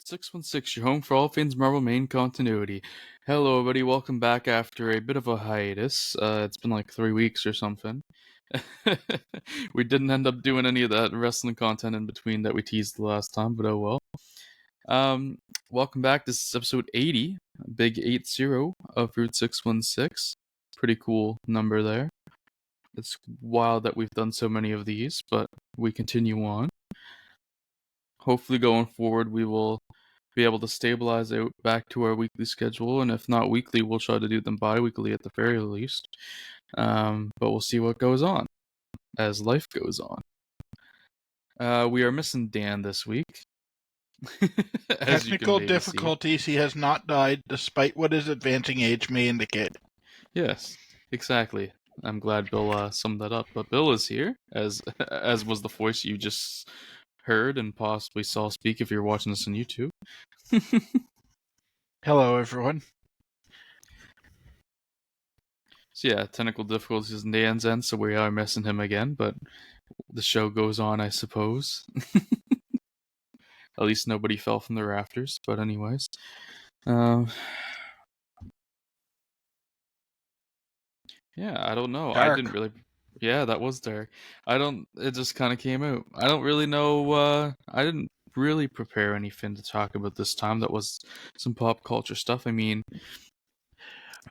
616, your home for all things Marvel main continuity. Hello, everybody. Welcome back after a bit of a hiatus. It's been like 3 weeks or something. We didn't end up doing any of that wrestling content in between that we teased the last time, but oh well. Welcome back. This is episode 80, big 80 of Route 616. Pretty cool number there. It's wild that we've done so many of these, but we continue on. Hopefully going forward we will be able to stabilize out back to our weekly schedule, and if not weekly, we'll try to do them bi-weekly at the very least. But we'll see what goes on as life goes on. We are missing Dan this week. As Technical difficulties, he has not died despite what his advancing age may indicate. Yes, exactly. I'm glad Bill summed that up. But Bill is here, as was the voice you just heard and possibly saw speak if you're watching this on YouTube. Hello, everyone. So yeah, technical difficulties in Dan's end, so we are missing him again, but the show goes on, I suppose. At least nobody fell from the rafters, but anyways. Yeah, I don't know. Dark. I didn't really... Yeah, that was dark. It just kind of came out. I don't really know, I didn't really prepare anything to talk about this time. That was some pop culture stuff. I mean...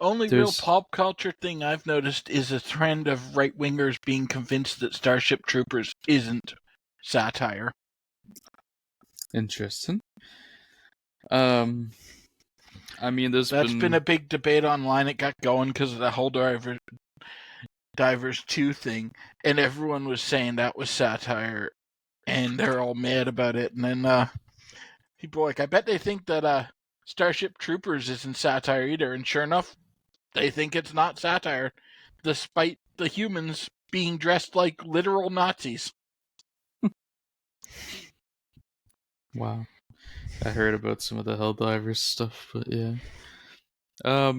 Only real pop culture thing I've noticed is a trend of right-wingers being convinced that Starship Troopers isn't satire. Interesting. I mean, that's been a big debate online. It got going because of the whole Divers 2 thing, and everyone was saying that was satire, and they're all mad about it. And then people are like, I bet they think that Starship Troopers isn't satire either. And sure enough, they think it's not satire, despite the humans being dressed like literal Nazis. Wow. I heard about some of the Helldivers stuff, but yeah. I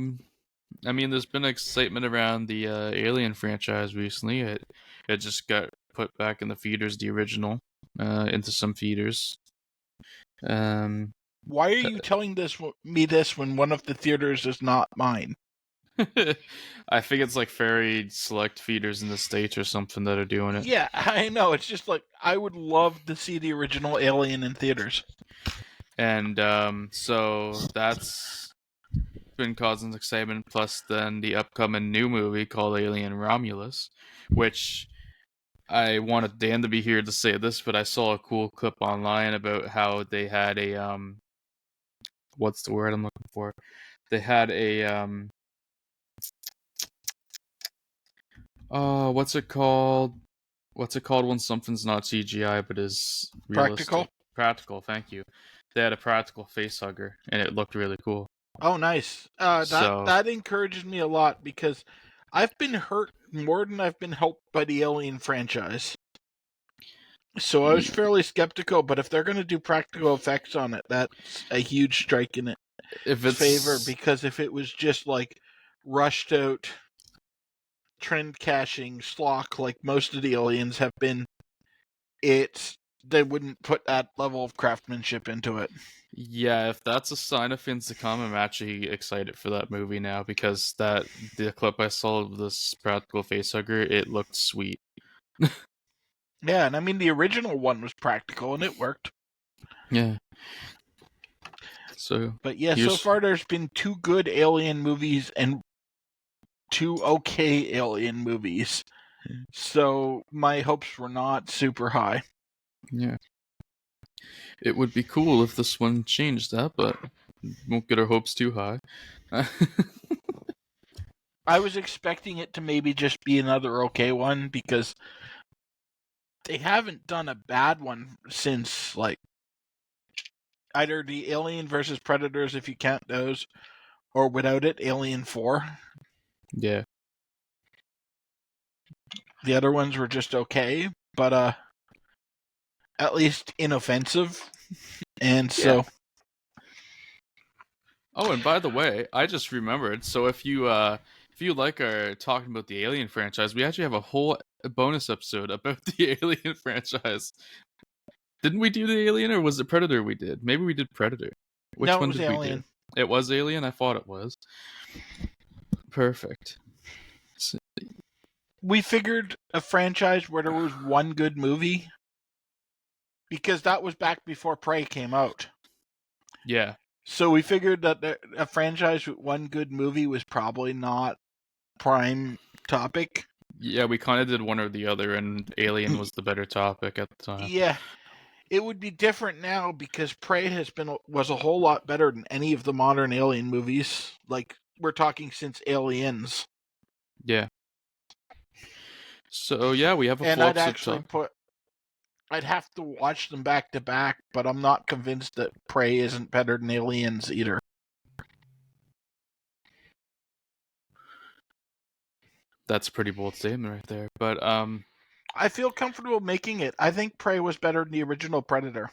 mean, there's been excitement around the Alien franchise recently. It just got put back in the theaters, the original, into some theaters. Why are you telling me this when one of the theaters is not mine? I think it's like very select theaters in the States or something that are doing it. Yeah, I know. It's just like, I would love to see the original Alien in theaters. And so that's been causing excitement, plus then the upcoming new movie called Alien Romulus, which I wanted Dan to be here to say this, but I saw a cool clip online about how they had a what's the word I'm looking for? They had a what's it called? What's it called when something's not CGI but is realistic? Practical? Practical, thank you. They had a practical facehugger, and it looked really cool. Oh, nice. That encourages me a lot, because I've been hurt more than I've been helped by the Alien franchise. So I was fairly skeptical, but if they're going to do practical effects on it, that's a huge strike in its favor, because if it was just like rushed out trend caching schlock like most of the Aliens have been, they wouldn't put that level of craftsmanship into it. Yeah, if that's a sign of things to come, I'm actually excited for that movie now, because the clip I saw of this practical facehugger, it looked sweet. Yeah, and I mean, the original one was practical, and it worked. Yeah. But yeah, so far there's been 2 good Alien movies and 2 okay Alien movies. So my hopes were not super high. Yeah. It would be cool if this one changed that, but won't get our hopes too high. I was expecting it to maybe just be another okay one, because they haven't done a bad one since, like, either the Alien versus Predators, if you count those, or without it, Alien 4. Yeah. The other ones were just okay, but at least inoffensive. And so... Yeah. Oh, and by the way, I just remembered, so if you like our talking about the Alien franchise, we actually have a whole bonus episode about the Alien franchise. Didn't we do the Alien, or was it Predator we did? Maybe we did Predator. Which No, it one was did we do? Alien. It was Alien? I thought it was. Perfect. We figured a franchise where there was one good movie, because that was back before Prey came out. Yeah. So we figured that a franchise with one good movie was probably not prime topic. Yeah, we kind of did one or the other, and Alien was the better topic at the time. Yeah. It would be different now because Prey was a whole lot better than any of the modern Alien movies. Like, we're talking since Aliens. Yeah. So yeah, we have a And full I'd episode actually talk. I'd have to watch them back to back, but I'm not convinced that Prey isn't better than Aliens either. That's a pretty bold statement right there. But I feel comfortable making it. I think Prey was better than the original Predator.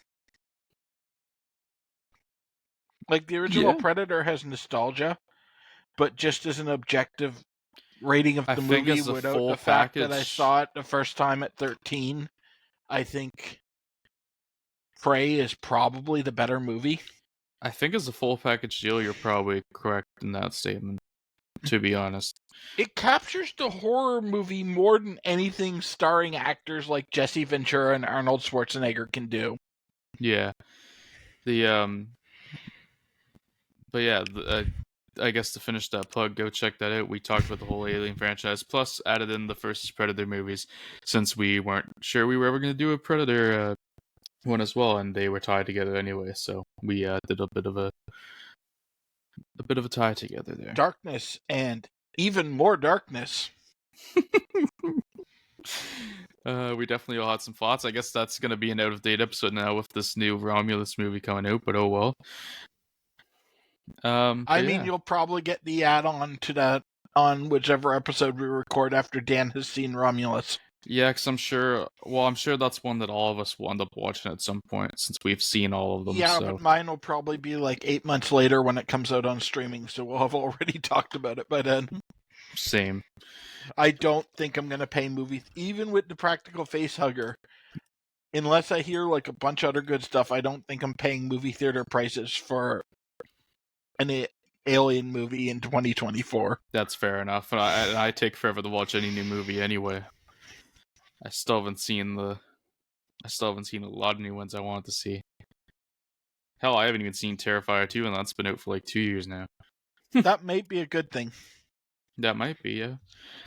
Like, the original Predator has nostalgia, but just as an objective rating of the movie, as a without full the fact that I package, saw it the first time at 13, I think Prey is probably the better movie. I think as a full package deal, you're probably correct in that statement, to be honest. It captures the horror movie more than anything starring actors like Jesse Ventura and Arnold Schwarzenegger can do. Yeah. The but yeah, I guess to finish that plug, go check that out. We talked about the whole Alien franchise, plus added in the first Predator movies, since we weren't sure we were ever going to do a Predator one as well, and they were tied together anyway. So we did a bit of a tie together there. Darkness and even more darkness. We definitely all had some thoughts. I guess that's going to be an out-of-date episode now with this new Romulus movie coming out, but oh well. I mean, you'll probably get the add-on to that on whichever episode we record after Dan has seen Romulus. Yeah, because I'm sure that's one that all of us will end up watching at some point, since we've seen all of them. Yeah, so. But mine will probably be like 8 months later when it comes out on streaming, so we'll have already talked about it by then. Same. I don't think I'm going to pay movies, even with the practical face hugger. Unless I hear like a bunch of other good stuff, I don't think I'm paying movie theater prices for an Alien movie in 2024. That's fair enough. And I take forever to watch any new movie anyway. I still haven't seen a lot of new ones I wanted to see. Hell, I haven't even seen Terrifier 2, and that's been out for like 2 years now. That might be a good thing. That might be, yeah.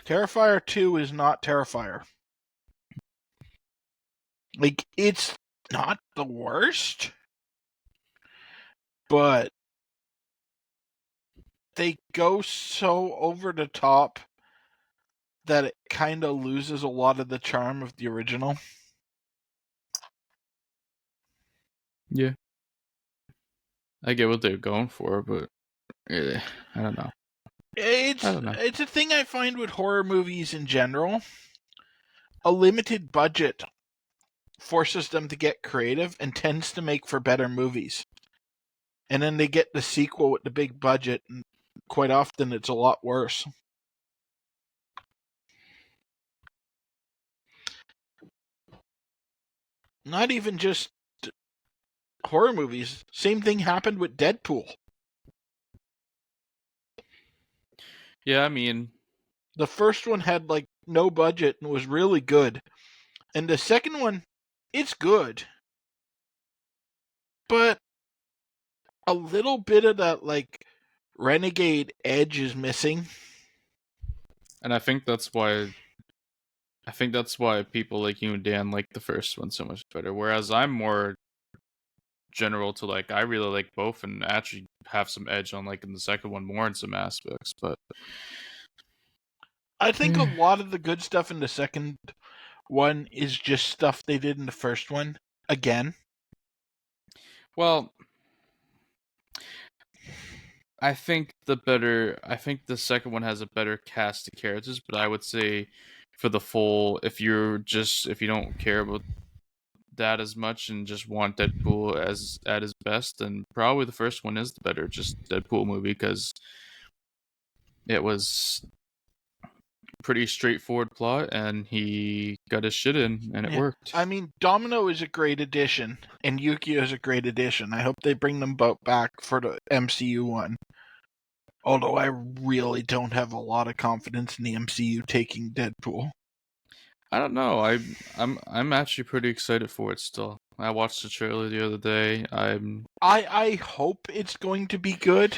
Terrifier 2 is not Terrifier. Like, it's not the worst, but they go so over the top that it kind of loses a lot of the charm of the original. Yeah. I get what they're going for, but I don't know. It's a thing I find with horror movies in general. A limited budget forces them to get creative and tends to make for better movies. And then they get the sequel with the big budget, and quite often it's a lot worse. Not even just horror movies. Same thing happened with Deadpool. Yeah, I mean, the first one had like no budget and was really good. And the second one, it's good. But a little bit of that like renegade edge is missing. And I think that's why people like you and Dan like the first one so much better. Whereas I'm more general to like, I really like both and actually have some edge on like in the second one more in some aspects. But I think a lot of the good stuff in the second one is just stuff they did in the first one again. Well, I think the second one has a better cast of characters, but I would say for the full, if you don't care about that as much and just want Deadpool as at his best, then probably the first one is the better just Deadpool movie, because it was pretty straightforward plot, and he got his shit in, and it worked. I mean, Domino is a great addition, and Yukio is a great addition. I hope they bring them both back for the MCU one. Although I really don't have a lot of confidence in the MCU taking Deadpool. I don't know. I'm actually pretty excited for it still. I watched the trailer the other day. I hope it's going to be good.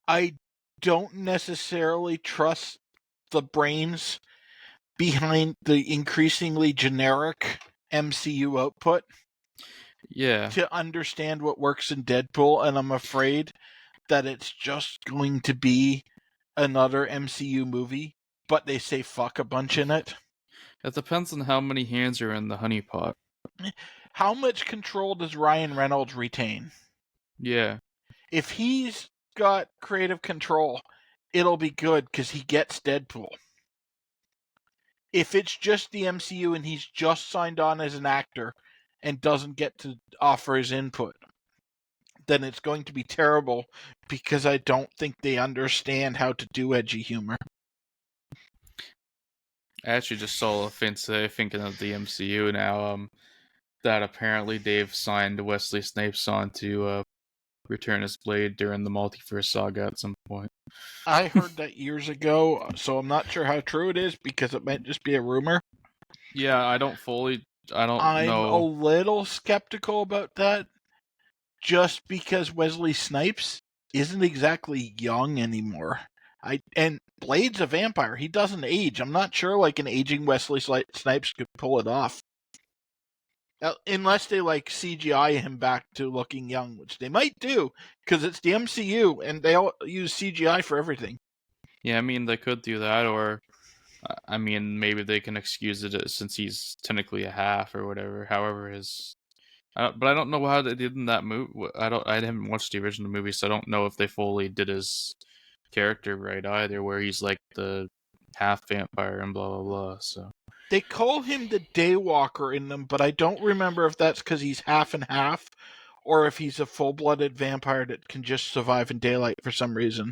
I don't necessarily trust the brains behind the increasingly generic MCU output. Yeah. To understand what works in Deadpool, and I'm afraid that it's just going to be another MCU movie, but they say fuck a bunch in it. It depends on how many hands are in the honeypot. How much control does Ryan Reynolds retain? Yeah. If he's got creative control, it'll be good because he gets Deadpool. If it's just the MCU and he's just signed on as an actor and doesn't get to offer his input, then it's going to be terrible because I don't think they understand how to do edgy humor. I actually just saw a thing today thinking of the MCU now, that apparently they've signed Wesley Snipes on to return his blade during the multiverse saga at some point. I heard that years ago, so I'm not sure how true it is because it might just be a rumor. Yeah, I don't know. I'm a little skeptical about that just because Wesley Snipes isn't exactly young anymore. And Blade's a vampire. He doesn't age. I'm not sure like an aging Wesley Snipes could pull it off. Unless they like CGI him back to looking young, which they might do because it's the MCU and they all use CGI for everything. Yeah, I mean they could do that, or I mean maybe they can excuse it since he's technically a half or whatever. However, but I don't know how they did in that movie. I haven't watched the original movie, so I don't know if they fully did his character right either, where he's like the half vampire and blah blah blah. So they call him the Daywalker in them, but I don't remember if that's because he's half and half, or if he's a full-blooded vampire that can just survive in daylight for some reason.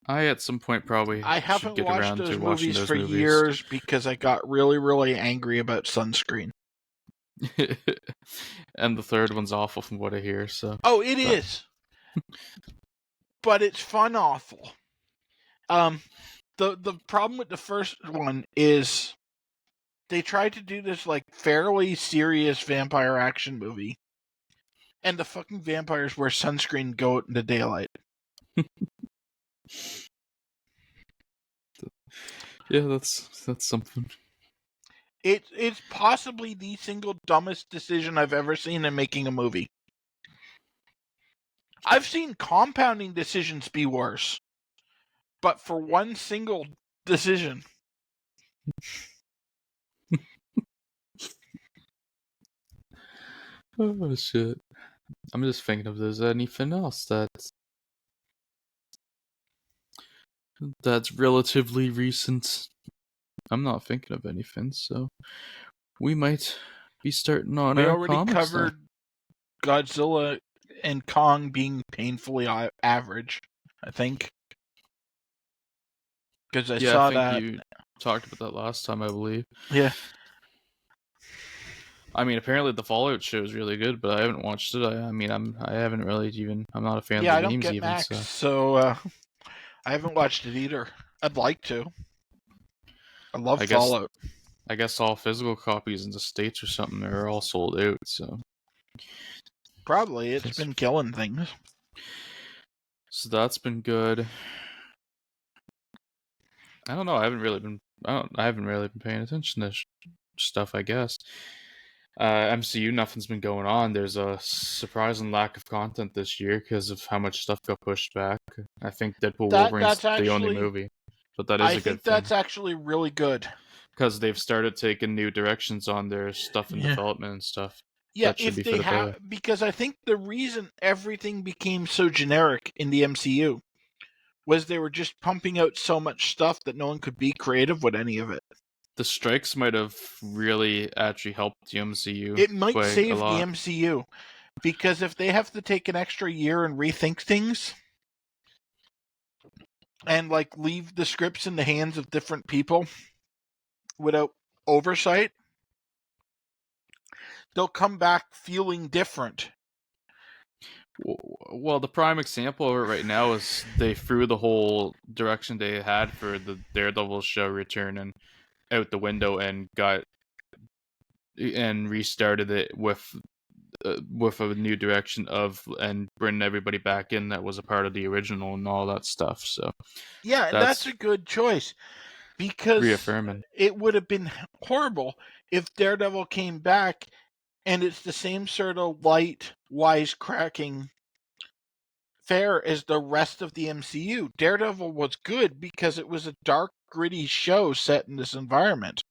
I at some point probably I haven't should get watched around those to watching movies those for movies. years because I got really, really angry about sunscreen. And the third one's awful from what I hear. So it is, but it's fun awful. The problem with the first one is they tried to do this like fairly serious vampire action movie, and the fucking vampires wear sunscreen and go out in the daylight. Yeah, that's something. It's possibly the single dumbest decision I've ever seen in making a movie. I've seen compounding decisions be worse, but for one single decision. Oh shit! I'm just thinking if there's anything else that's relatively recent. I'm not thinking of anything, so we might be starting on we our already comics covered now. Godzilla and Kong being painfully average, I think. Because I saw that. You talked about that last time, I believe. Yeah. I mean, apparently the Fallout show is really good, but I haven't watched it. I mean, I haven't really even. I'm not a fan of the games I don't get even. Max, so I haven't watched it either. I'd like to. I love Fallout. I guess all physical copies in the States or something are all sold out. So probably it's been killing things. So that's been good. I don't know. I haven't really been paying attention to stuff, I guess. MCU, nothing's been going on. There's a surprising lack of content this year because of how much stuff got pushed back. I think Deadpool Wolverine's the only movie, but that is a good thing. I think that's actually really good because they've started taking new directions on their stuff in development and stuff. Yeah, if they have, because I think the reason everything became so generic in the MCU was they were just pumping out so much stuff that no one could be creative with any of it. The strikes might have really actually helped the MCU. It might save the MCU, because if they have to take an extra year and rethink things, and like leave the scripts in the hands of different people without oversight, they'll come back feeling different. Well, the prime example of it right now is they threw the whole direction they had for the Daredevil show returning out the window and restarted it with a new direction and bringing everybody back in that was a part of the original and all that stuff. So yeah, and that's a good choice, because reaffirming. it would have been horrible if Daredevil came back and it's the same sort of light, wisecracking fare as the rest of the MCU. Daredevil was good because it was a dark, gritty show set in this environment.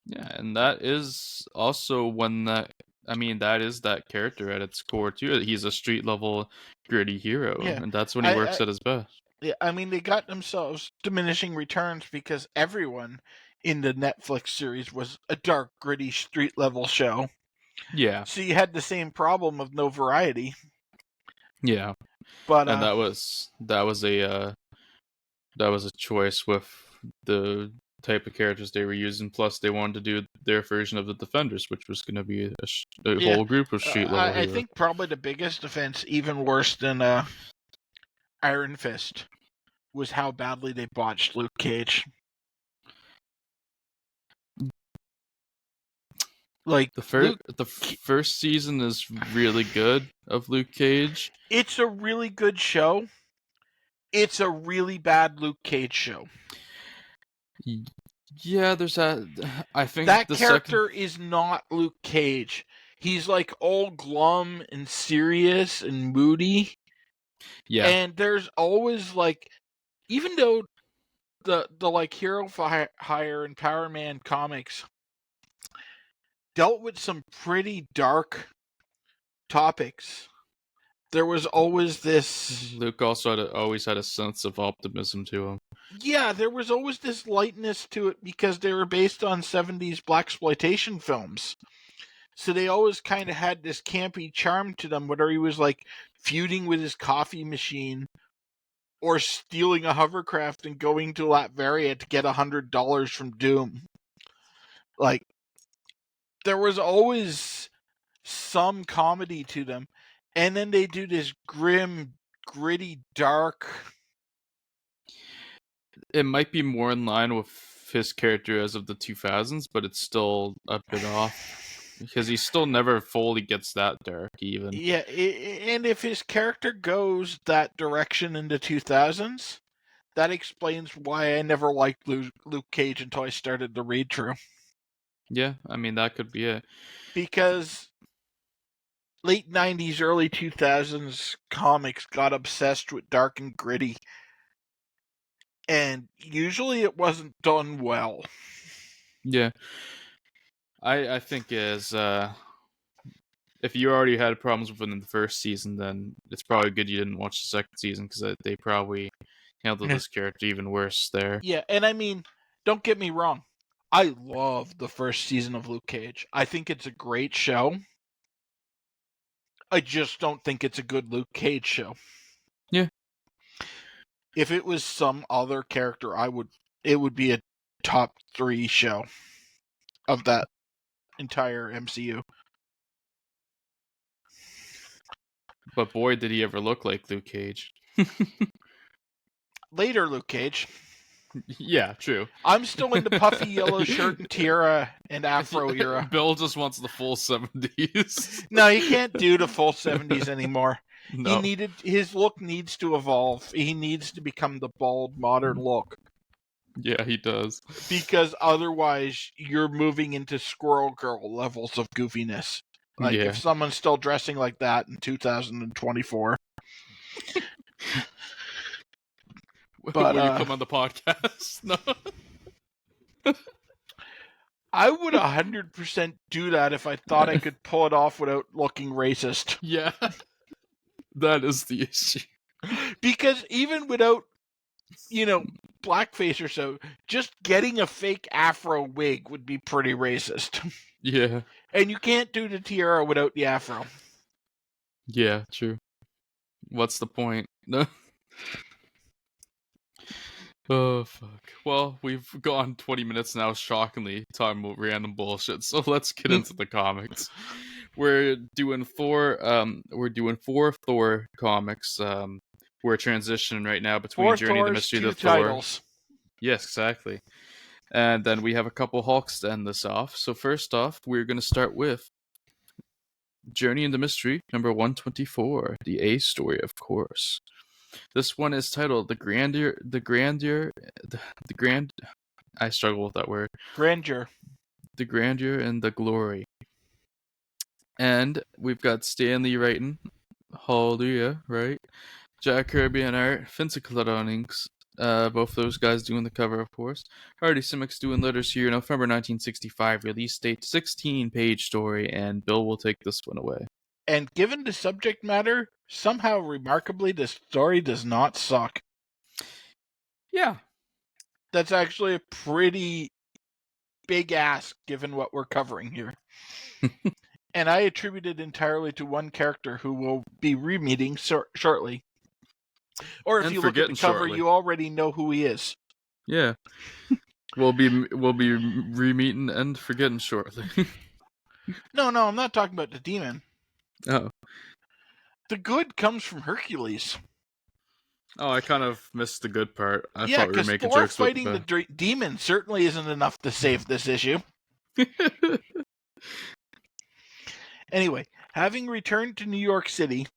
Yeah, and that is also that is that character at its core too. He's a street level gritty hero, Yeah, and that's when he works at his best. Yeah, I mean, they got themselves diminishing returns because everyone in the Netflix series was a dark, gritty, street level show. Yeah. So you had the same problem of no variety. Yeah. But and that was a choice with the type of characters they were using. Plus, they wanted to do their version of the Defenders, which was going to be a whole group of street level heroes. I think probably the biggest offense, even worse than Iron Fist, was how badly they botched Luke Cage. Like the first season is really good of Luke Cage. It's a really good show. It's a really bad Luke Cage show. Yeah, there's that. I think that character is not Luke Cage. He's like all glum and serious and moody. Yeah. And there's always like, even though the like Hero for Hire and Power Man comics dealt with some pretty dark topics, there was always this. Luke also always had a sense of optimism to him. Yeah, there was always this lightness to it because they were based on 70s blaxploitation films. So they always kind of had this campy charm to them, whether he was like feuding with his coffee machine or stealing a hovercraft and going to Latveria to get $100 from Doom. Like, there was always some comedy to them. And then they do this grim, gritty, dark. It might be more in line with his character as of the 2000s, but it's still a bit off. Because he still never fully gets that dark, even. Yeah, and if his character goes that direction in the 2000s, that explains why I never liked Luke Cage until I started the read through. Yeah, I mean, that could be it. Because late 90s, early 2000s comics got obsessed with dark and gritty. And usually it wasn't done well. Yeah. I think if you already had problems with it in the first season, then it's probably good you didn't watch the second season, because they probably handled this character even worse there. Yeah, and I mean, don't get me wrong. I love the first season of Luke Cage. I think it's a great show. I just don't think it's a good Luke Cage show. Yeah. If it was some other character, it would be a top 3 show of that entire MCU. But boy, did he ever look like Luke Cage. Later Luke Cage. Yeah, true. I'm still in the puffy yellow shirt and tiara and afro era. Bill just wants the full 70s. No, you can't do the full 70s anymore. No. His look needs to evolve. He needs to become the bald modern look. Yeah, he does. Because otherwise, you're moving into Squirrel Girl levels of goofiness. Like, if someone's still dressing like that in 2024. But, will you come on the podcast? No. I would 100% do that if I thought I could pull it off without looking racist. Yeah. That is the issue. Because even without, blackface or so, just getting a fake afro wig would be pretty racist. Yeah. And you can't do the tiara without the afro. Yeah, true. What's the point? No. Oh, fuck. Well, we've gone 20 minutes now, shockingly, talking about random bullshit, so let's get into the comics. We're doing four Thor comics. We're transitioning right now between 4 Journey and the Thors, Mystery of the 2 Thor. titles. Yes, exactly. And then we have a couple Hulks to end this off. So first off, we're going to start with Journey into Mystery, number 124, the A story, of course. This one is titled the grand. I struggle with that word. Grandeur. The grandeur and the glory. And we've got Stanley writing, hallelujah, right? Jack Kirby and art, Vince Inks. Both those guys doing the cover, of course. Hardy Simics doing letters here. November 1965, release date, 16-page story, and Bill will take this one away. And given the subject matter, somehow remarkably, the story does not suck. Yeah. That's actually a pretty big ask given what we're covering here. And I attribute it entirely to one character who will be re-meeting shortly. Or if you look at the cover, shortly, you already know who he is. Yeah. we'll be re-meeting and forgetting shortly. No, I'm not talking about the demon. Oh. The good comes from Hercules. Oh, I kind of missed the good part. I thought we were making Thor jokes fighting about the demon certainly isn't enough to save this issue. Anyway, having returned to New York City,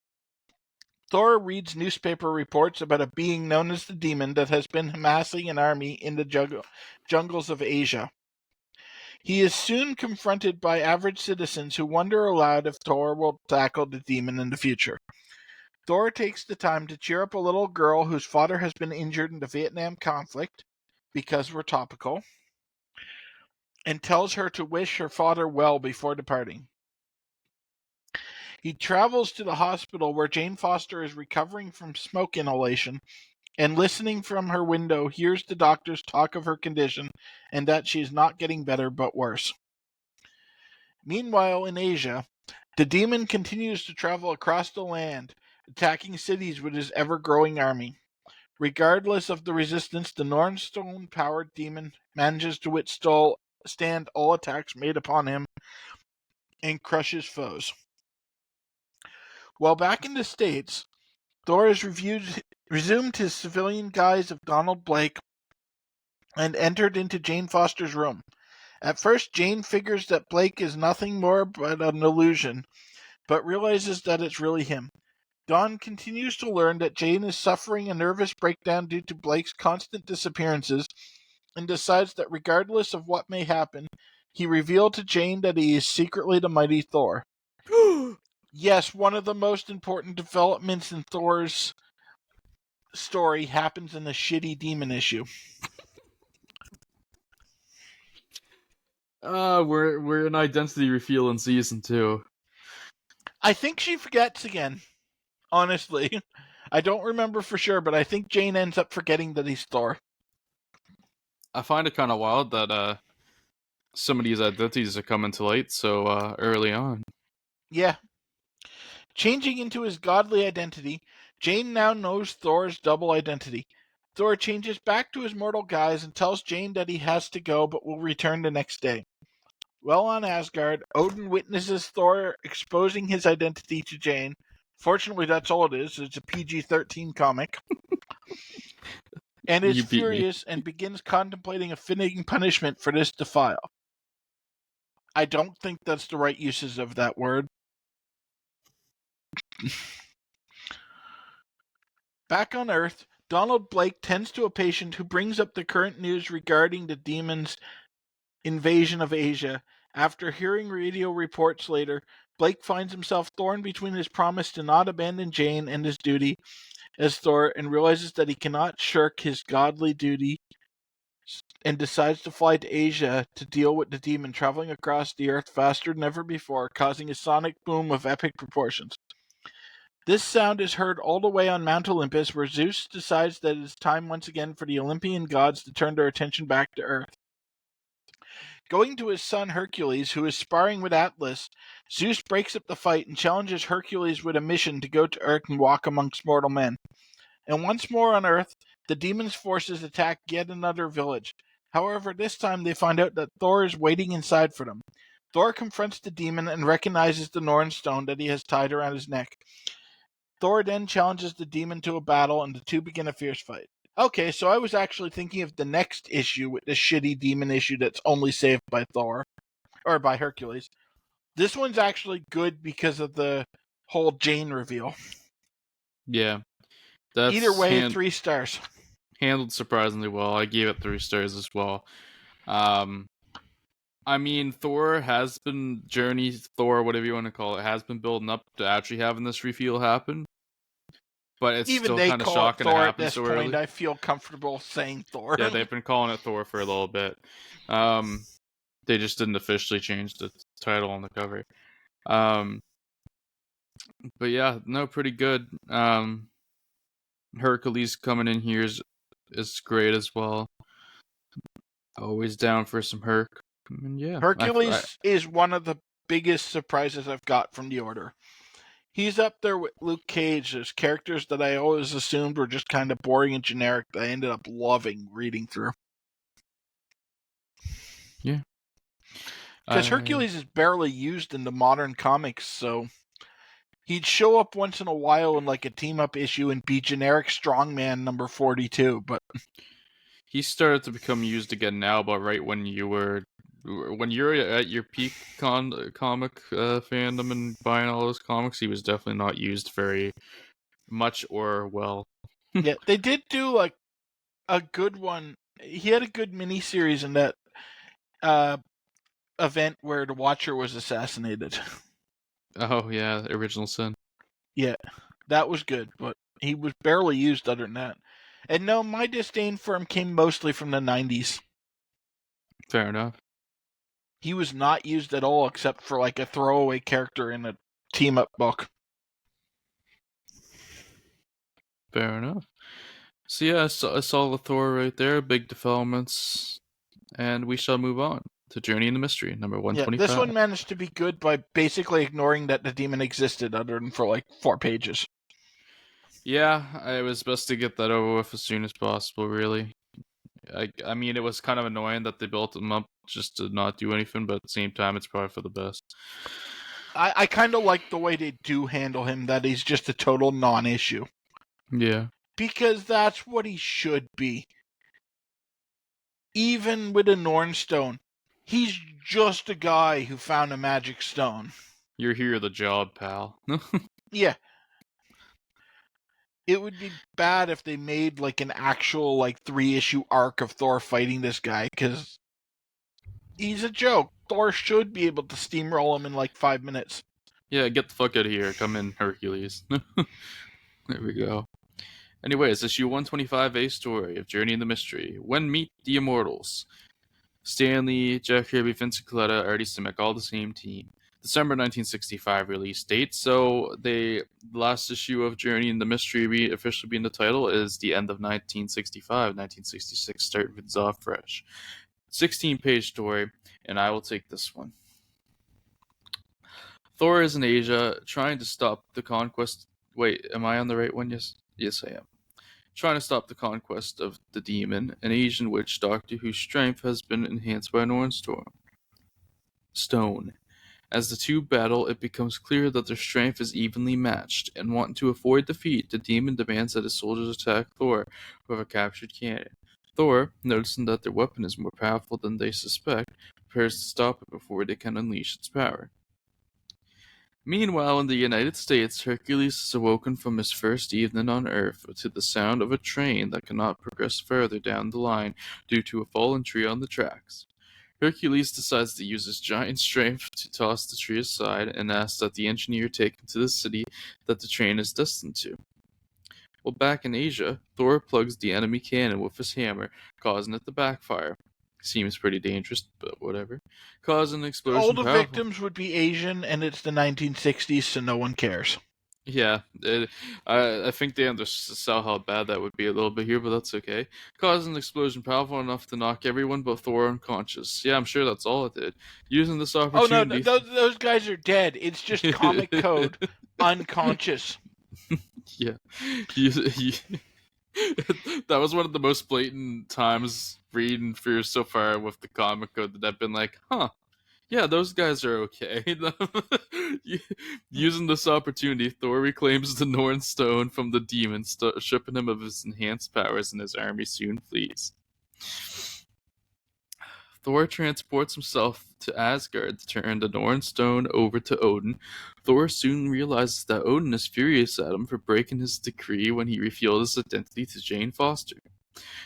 Thor reads newspaper reports about a being known as the Demon that has been amassing an army in the jungles of Asia. He is soon confronted by average citizens who wonder aloud if Thor will tackle the demon in the future. Thor takes the time to cheer up a little girl whose father has been injured in the Vietnam conflict, because we're topical, and tells her to wish her father well before departing. He travels to the hospital where Jane Foster is recovering from smoke inhalation, and listening from her window hears the doctors talk of her condition and that she is not getting better but worse. Meanwhile, in Asia, the demon continues to travel across the land, attacking cities with his ever-growing army. Regardless of the resistance, the Nornstone-powered demon manages to withstand all attacks made upon him and crushes foes. While back in the States, Thor has resumed his civilian guise of Donald Blake and entered into Jane Foster's room. At first, Jane figures that Blake is nothing more but an illusion, but realizes that it's really him. Dawn continues to learn that Jane is suffering a nervous breakdown due to Blake's constant disappearances, and decides that regardless of what may happen, he revealed to Jane that he is secretly the mighty Thor. Yes, one of the most important developments in Thor's story happens in the shitty demon issue. We're in identity reveal in season 2. I think she forgets again. Honestly, I don't remember for sure, but I think Jane ends up forgetting that he's Thor. I find it kind of wild that some of these identities are coming to light so early on. Yeah. Changing into his godly identity, Jane now knows Thor's double identity. Thor changes back to his mortal guise and tells Jane that he has to go but will return the next day. While on Asgard, Odin witnesses Thor exposing his identity to Jane. Fortunately, that's all it is. It's a PG-13 comic. And is furious and begins contemplating a fitting punishment for this defile. I don't think that's the right uses of that word. Back on Earth, Donald Blake tends to a patient who brings up the current news regarding the demon's invasion of Asia. After hearing radio reports later, Blake finds himself torn between his promise to not abandon Jane and his duty as Thor, and realizes that he cannot shirk his godly duty, and decides to fly to Asia to deal with the demon traveling across the Earth faster than ever before, causing a sonic boom of epic proportions. This sound is heard all the way on Mount Olympus, where Zeus decides that it is time once again for the Olympian gods to turn their attention back to Earth. Going to his son Hercules, who is sparring with Atlas, Zeus breaks up the fight and challenges Hercules with a mission to go to Earth and walk amongst mortal men. And once more on Earth, The demon's forces attack yet another village. However, this time they find out that Thor is waiting inside for them. Thor confronts the demon and recognizes the Norn stone that he has tied around his neck. Thor then challenges the demon to a battle, and the two begin a fierce fight. Okay, so I was actually thinking of the next issue with the shitty demon issue that's only saved by Thor, or by Hercules. This one's actually good because of the whole Jane reveal. Yeah. That's either way, 3 stars. Handled surprisingly well. I gave it 3 stars as well. I mean, Thor, whatever you want to call it, has been building up to actually having this reveal happen. But it's even still kind of shocking to happen so early. I feel comfortable saying Thor. Yeah, they've been calling it Thor for a little bit. They just didn't officially change the title on the cover. But yeah, no, pretty good. Hercules coming in here is great as well. Always down for some Herc. And yeah, Hercules is one of the biggest surprises I've got from the Order. He's up there with Luke Cage. There's characters that I always assumed were just kind of boring and generic that I ended up loving reading through. Yeah. Because Hercules is barely used in the modern comics, so he'd show up once in a while in like a team-up issue and be generic strongman number 42, but he started to become used again now, but right when you're at your peak comic fandom and buying all those comics, he was definitely not used very much or well. Yeah, they did do like a good one. He had a good miniseries in that event where the Watcher was assassinated. Oh yeah, Original Sin. Yeah, that was good, but he was barely used other than that. And no, my disdain for him came mostly from the 90s. Fair enough. He was not used at all except for like a throwaway character in a team-up book. Fair enough. So yeah, I saw the Thor right there, big developments, and we shall move on to Journey into Mystery, number 125. Yeah, this one managed to be good by basically ignoring that the demon existed other than for like 4 pages. Yeah, it was best to get that over with as soon as possible, really. I mean, it was kind of annoying that they built him up just to not do anything, but at the same time, it's probably for the best. I kind of like the way they do handle him, that he's just a total non-issue. Yeah. Because that's what he should be. Even with a Norn stone, he's just a guy who found a magic stone. You're here the job, pal. Yeah. It would be bad if they made like an actual like 3-issue arc of Thor fighting this guy, because he's a joke. Thor should be able to steamroll him in like 5 minutes. Yeah, get the fuck out of here. Come in, Hercules. There we go. Anyways, issue 125A story of Journey in the Mystery. When meet the Immortals. Stan Lee, Jack Kirby, Vincent Coletta, Artie Simek, all the same team. December 1965 release date. So the last issue of Journey in the Mystery officially being the title is the end of 1965. 1966 start things off fresh. 16-page story, and I will take this one. Thor is in Asia, trying to stop the conquest. Wait, am I on the right one? Yes, I am. Trying to stop the conquest of the demon, an Asian witch doctor whose strength has been enhanced by Norn stone. As the two battle, it becomes clear that their strength is evenly matched, and wanting to avoid defeat, the demon demands that his soldiers attack Thor with a captured cannon. Thor, noticing that their weapon is more powerful than they suspect, prepares to stop it before they can unleash its power. Meanwhile, in the United States, Hercules is awoken from his first evening on Earth to the sound of a train that cannot progress further down the line due to a fallen tree on the tracks. Hercules decides to use his giant strength to toss the tree aside and asks that the engineer take him to the city that the train is destined to. While back in Asia, Thor plugs the enemy cannon with his hammer, causing it to backfire. Seems pretty dangerous, but whatever. Cause an explosion. All the victims would be Asian, and it's the 1960s, so no one cares. Yeah, I think they undersell how bad that would be a little bit here, but that's okay. Cause an explosion powerful enough to knock everyone but Thor unconscious. Yeah, I'm sure that's all it did. Using this opportunity... Oh no, those guys are dead. It's just comic code. Unconscious. Yeah. That was one of the most blatant times reading through so far with the comic code that I've been like, huh, yeah, those guys are okay. Using this opportunity, Thor reclaims the Norn Stone from the demon, stripping him of his enhanced powers, and his army soon flees. Thor transports himself to Asgard to turn the Norn Stone over to Odin. Thor soon realizes that Odin is furious at him for breaking his decree when he revealed his identity to Jane Foster.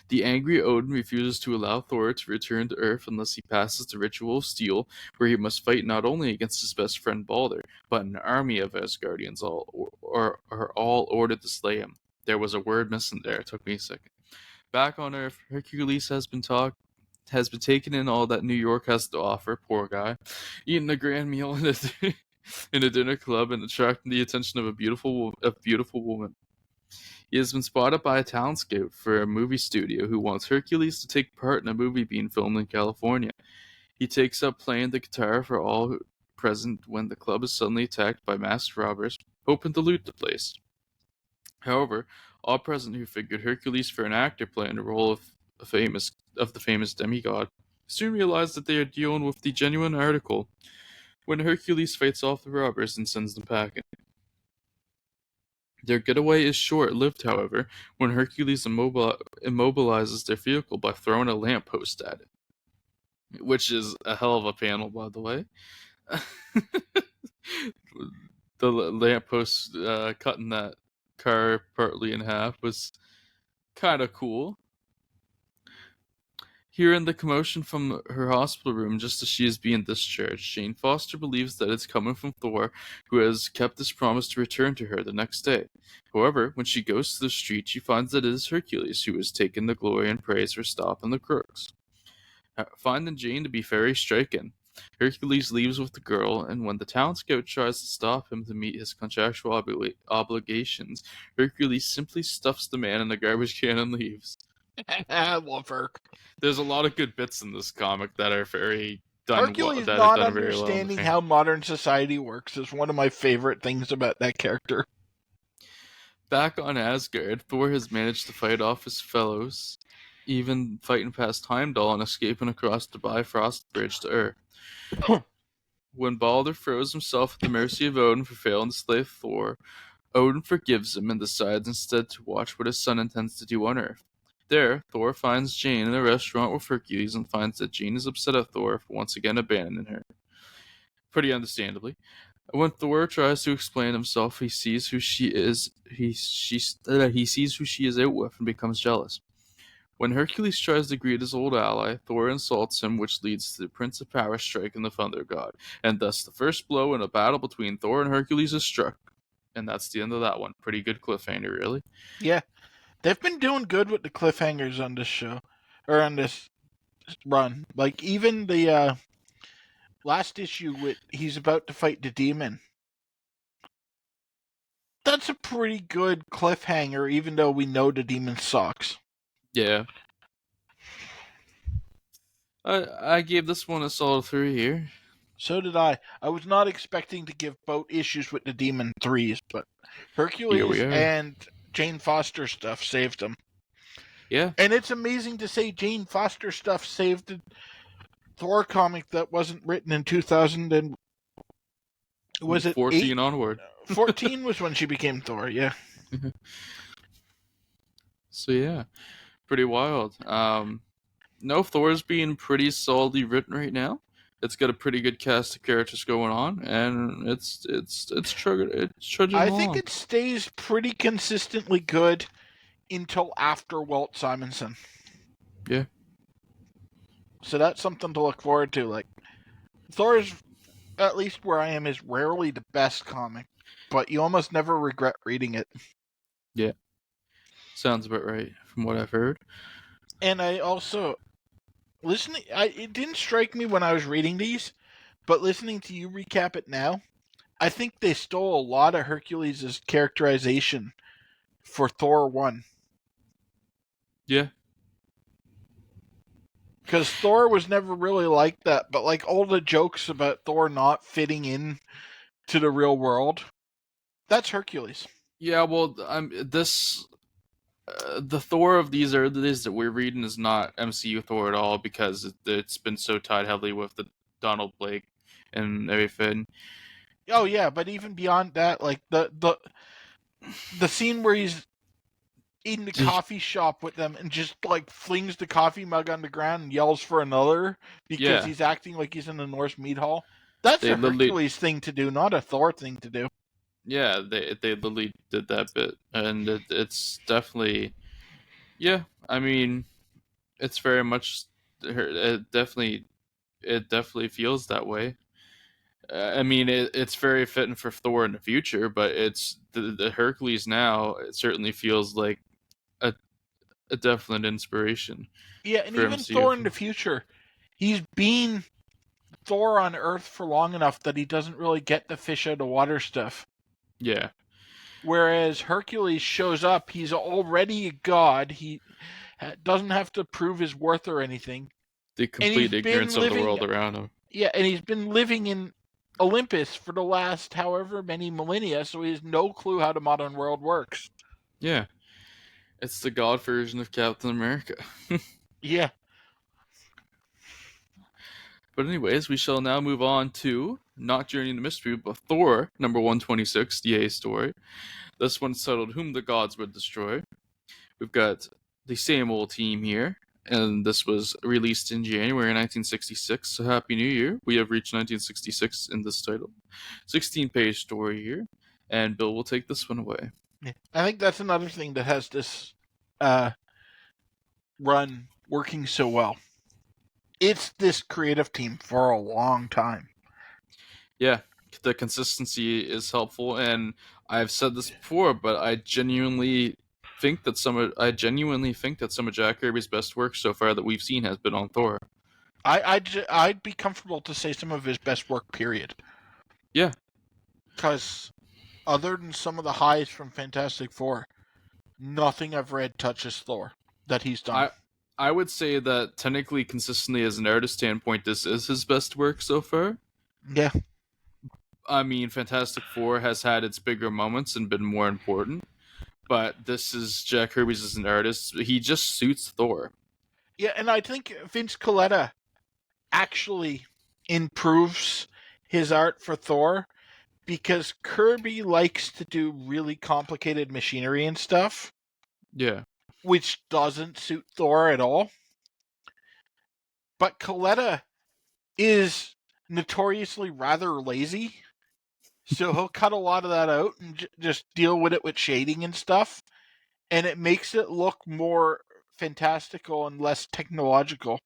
The angry Odin refuses to allow Thor to return to Earth unless he passes the Ritual of Steel, where he must fight not only against his best friend Balder, but an army of Asgardians are all ordered to slay him. There was a word missing there. It took me a second. Back on Earth, Hercules has been taking in all that New York has to offer. Poor guy, eating a grand meal in a dinner club and attracting the attention of a beautiful woman. He has been spotted by a talent scout for a movie studio who wants Hercules to take part in a movie being filmed in California. He takes up playing the guitar for all present when the club is suddenly attacked by masked robbers, hoping to loot the place. However, all present who figured Hercules for an actor playing the role of the famous demigod soon realize that they are dealing with the genuine article when Hercules fights off the robbers and sends them packing. Their getaway is short-lived, however, when Hercules immobilizes their vehicle by throwing a lamppost at it, which is a hell of a panel, by the way. The lamppost cutting that car partly in half was kind of cool. Hearing the commotion from her hospital room just as she is being discharged, Jane Foster believes that it's coming from Thor, who has kept his promise to return to her the next day. However, when she goes to the street, she finds that it is Hercules who has taken the glory and praise for stopping the crooks. Finding Jane to be very striking, Hercules leaves with the girl, and when the town scout tries to stop him to meet his contractual obligations, Hercules simply stuffs the man in a garbage can and leaves. I love Herc. There's a lot of good bits in this comic that are very done Hercules that are not done very well in the understanding frame. how modern society works is one of my favorite things about that character. Back on Asgard, Thor has managed to fight off his fellows, even fighting past Heimdall and escaping across the Bifrost Bridge to Earth. When Balder throws himself at the mercy of Odin for failing to slay Thor, Odin forgives him and decides instead to watch what his son intends to do on Earth. There, Thor finds Jane in a restaurant with Hercules and finds that Jane is upset at Thor for once again abandoning her. Pretty understandably. When Thor tries to explain himself, he sees who she is. He sees who she is out with and becomes jealous. When Hercules tries to greet his old ally, Thor insults him, which leads to the Prince of Power striking the Thunder God, and thus the first blow in a battle between Thor and Hercules is struck. And that's the end of that one. Pretty good cliffhanger, really. Yeah, they've been doing good with the cliffhangers on this show, or on this run. Like, even the last issue with he's about to fight the demon. That's a pretty good cliffhanger, even though we know the demon sucks. Yeah. I gave this one a solid 3 here. So did I. I was not expecting to give both issues with the demon 3s, but Hercules and Jane Foster stuff saved them. Yeah. And it's amazing to say Jane Foster stuff saved the Thor comic that wasn't written in 2000 and was it 14 onward? 14 was when she became Thor, yeah. So yeah, pretty wild. No, Thor's being pretty solidly written right now. It's got a pretty good cast of characters going on, and it's trudging I along. think it stays pretty consistently good until after Walt Simonson. Yeah. So that's something to look forward to. Like, Thor's, at least where I am, is rarely the best comic, but you almost never regret reading it. Yeah. Sounds about right from what I've heard. And I also, it didn't strike me when I was reading these, but listening to you recap it now, I think they stole a lot of Hercules' characterization for Thor 1. Yeah. Because Thor was never really like that, but like all the jokes about Thor not fitting in to the real world, that's Hercules. Yeah, well, the Thor of these early days that we're reading is not MCU Thor at all because it's been so tied heavily with the Donald Blake and everything. Oh yeah, but even beyond that, like the scene where he's in the coffee shop with them and just like flings the coffee mug on the ground and yells for another because he's acting like he's in a Norse meat hall. That's they a literally, Hercules thing to do, not a Thor thing to do. yeah, they literally did that bit, and it's definitely, yeah. I mean, it's very much, it definitely feels that way. I mean, it's very fitting for Thor in the future, but it's the Hercules now. It certainly feels like a, a definite inspiration Yeah, and for even MCU. Thor in the future, he's been Thor on Earth for long enough that he doesn't really get the fish out of water stuff. Yeah. Whereas Hercules shows up, he's already a god. He doesn't have to prove his worth or anything. The And he's complete been ignorance of the living, world around him. yeah, and he's been living in Olympus for the last however many millennia, so he has no clue how the modern world works. Yeah. It's the god version of Captain America. Yeah. But anyways, we shall now move on to not Journey into Mystery, but Thor number 126, the A story. This one's titled Whom the Gods Would Destroy. We've got the same old team here, and this was released in January 1966, so Happy New Year. We have reached 1966 in this title. 16-page story here, and Bill will take this one away. I think that's another thing that has this run working so well. It's this creative team for a long time. Yeah, the consistency is helpful, and I've said this before, but I genuinely think that some of Jack Kirby's best work so far that we've seen has been on Thor. I'd be comfortable to say some of his best work, period. Yeah. Because other than some of the highs from Fantastic Four, nothing I've read touches Thor that he's done. I would say that technically, consistently, as an artist standpoint, this is his best work so far. Yeah. I mean, Fantastic Four has had its bigger moments and been more important, but this is Jack Kirby's as an artist. He just suits Thor. Yeah, and I think Vince Colletta actually improves his art for Thor because Kirby likes to do really complicated machinery and stuff. Yeah. Which doesn't suit Thor at all. But Colletta is notoriously rather lazy. So he'll cut a lot of that out and just deal with it with shading and stuff. And it makes it look more fantastical and less technological.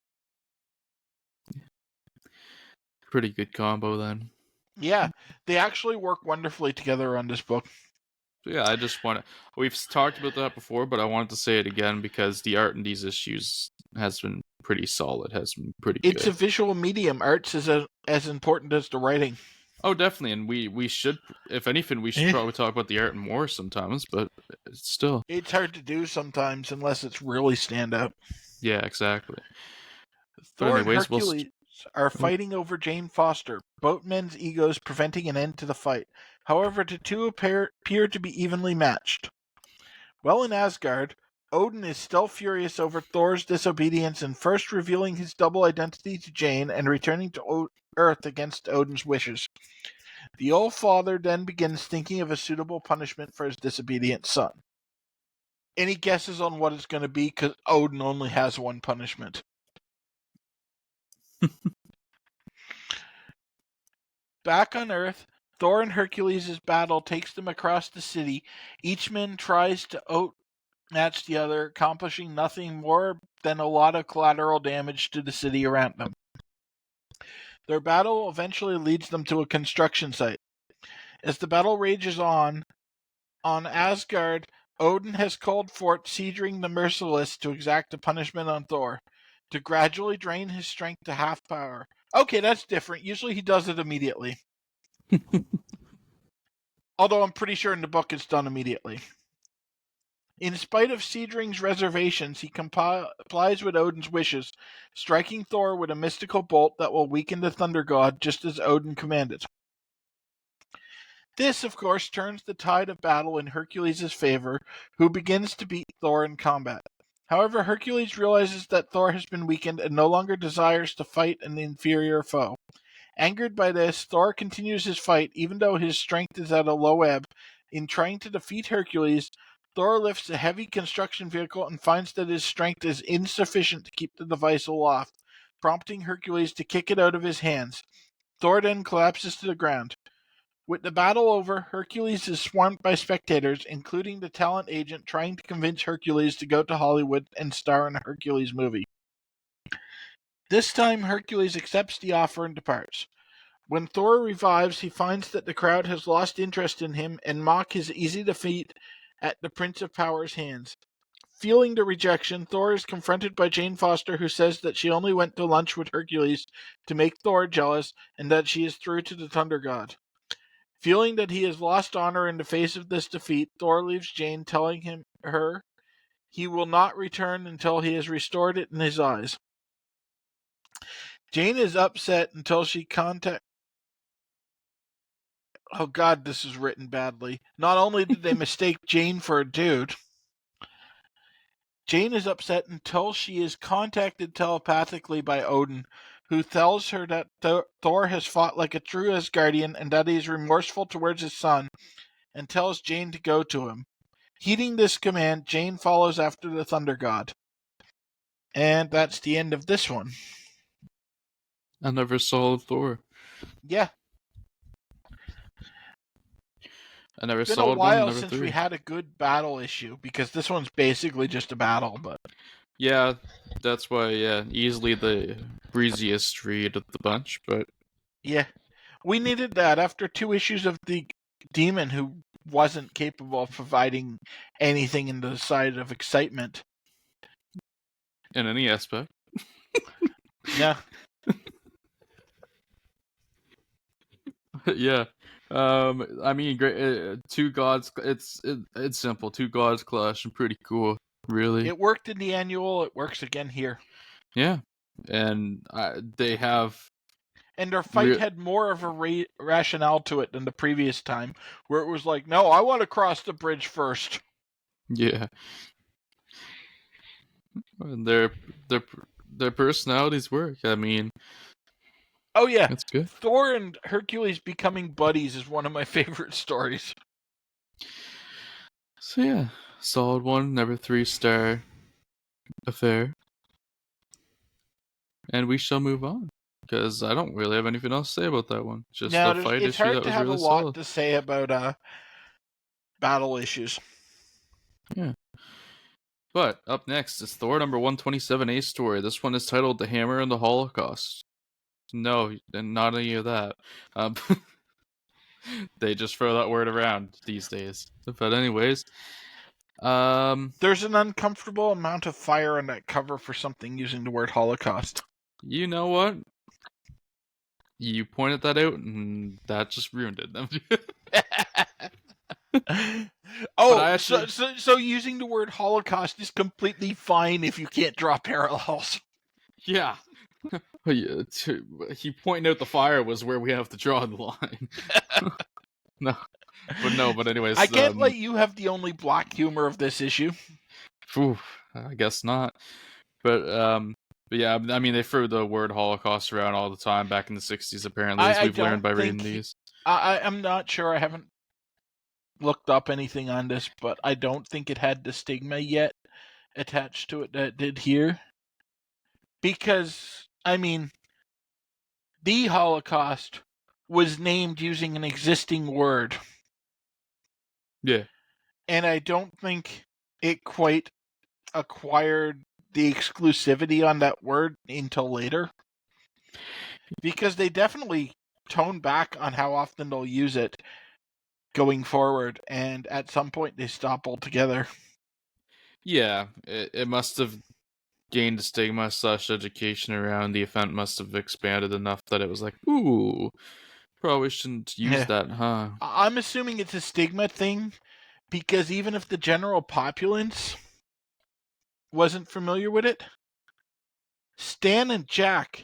Pretty good combo then. Yeah, they actually work wonderfully together on this book. So yeah, I just want to. We've talked about that before, but I wanted to say it again because the art in these issues has been pretty solid, has been pretty good. It's a visual medium. Art's as important as the writing. Oh, definitely, and we should, if anything, we should probably talk about the art more sometimes, but still. It's hard to do sometimes unless it's really stand out. Yeah, exactly. Thor and Hercules are fighting over Jane Foster, boatmen's egos preventing an end to the fight. However, the two appear to be evenly matched. Well, in Asgard, Odin is still furious over Thor's disobedience and first revealing his double identity to Jane and returning to Earth against Odin's wishes. The All-Father then begins thinking of a suitable punishment for his disobedient son. Any guesses on what it's going to be? Because Odin only has one punishment. Back on Earth, Thor and Hercules' battle takes them across the city. Each man tries to outmatch the other, accomplishing nothing more than a lot of collateral damage to the city around them. Their battle eventually leads them to a construction site. As the battle rages on Asgard, Odin has called forth Seedring the Merciless to exact a punishment on Thor, to gradually drain his strength to half power. Okay, that's different. Usually he does it immediately. Although I'm pretty sure in the book it's done immediately. In spite of Seedring's reservations, he complies with Odin's wishes, striking Thor with a mystical bolt that will weaken the Thunder God just as Odin commanded. This, of course, turns the tide of battle in Hercules' favor, who begins to beat Thor in combat. However, Hercules realizes that Thor has been weakened and no longer desires to fight an inferior foe. Angered by this, Thor continues his fight even though his strength is at a low ebb. In trying to defeat Hercules, Thor lifts a heavy construction vehicle and finds that his strength is insufficient to keep the device aloft, prompting Hercules to kick it out of his hands. Thor then collapses to the ground. With the battle over, Hercules is swarmed by spectators, including the talent agent trying to convince Hercules to go to Hollywood and star in a Hercules movie. This time, Hercules accepts the offer and departs. When Thor revives, he finds that the crowd has lost interest in him and mock his easy defeat at the Prince of Power's hands. Feeling the rejection, Thor is confronted by Jane Foster, who says that she only went to lunch with Hercules to make Thor jealous and that she is through to the Thunder God. Feeling that he has lost honor in the face of this defeat, Thor leaves Jane, telling her he will not return until he has restored it in his eyes. Jane is upset until she contacts... Oh god, this is written badly. Not only did they mistake Jane for a dude, Jane is upset until she is contacted telepathically by Odin, who tells her that Thor has fought like a true Asgardian and that he is remorseful towards his son, and tells Jane to go to him. Heeding this command, Jane follows after the Thunder God. And that's the end of this one. I never saw Thor. Yeah. I never It's been saw a while one, since three. we had a good battle issue, because this one's basically just a battle, but... Yeah, that's why, easily the breeziest read of the bunch, but... Yeah. We needed that after 2 issues of the demon who wasn't capable of providing anything in the side of excitement. In any aspect. Yeah. Yeah. I mean, great. 2 gods. It's simple. 2 gods clash and pretty cool. Really. It worked in the annual. It works again here. Yeah, and they have. And their fight had more of a rationale to it than the previous time, where it was like, no, I want to cross the bridge first. Yeah. And their personalities work. I mean. Oh yeah, it's good. Thor and Hercules becoming buddies is one of my favorite stories. So yeah, solid one, never 3-star affair. And we shall move on, because I don't really have anything else to say about that one. Just the fight it's issue hard that to was have really a lot solid. to say about battle issues. Yeah. But up next is Thor number 127A story. This one is titled The Hammer and the Holocaust. No, and not any of that. They just throw that word around these days. But anyways, there's an uncomfortable amount of fire on that cover for something using the word Holocaust. You know what? You pointed that out, and that just ruined it. So using the word Holocaust is completely fine if you can't draw parallels. Yeah. He pointing out the fire was where we have to draw the line. But anyways, I can't let you have the only black humor of this issue. I guess not. But yeah, I mean, they threw the word Holocaust around all the time back in the 60s, apparently, as we've learned by reading these. I'm not sure. I haven't looked up anything on this, but I don't think it had the stigma yet attached to it that it did here. Because, I mean, the Holocaust was named using an existing word. Yeah. And I don't think it quite acquired the exclusivity on that word until later. Because they definitely tone back on how often they'll use it going forward, and at some point they stop altogether. Yeah, it must have gained a stigma / education around the event must have expanded enough that it was like, ooh, probably shouldn't use that, huh? I'm assuming it's a stigma thing, because even if the general populace wasn't familiar with it, Stan and Jack,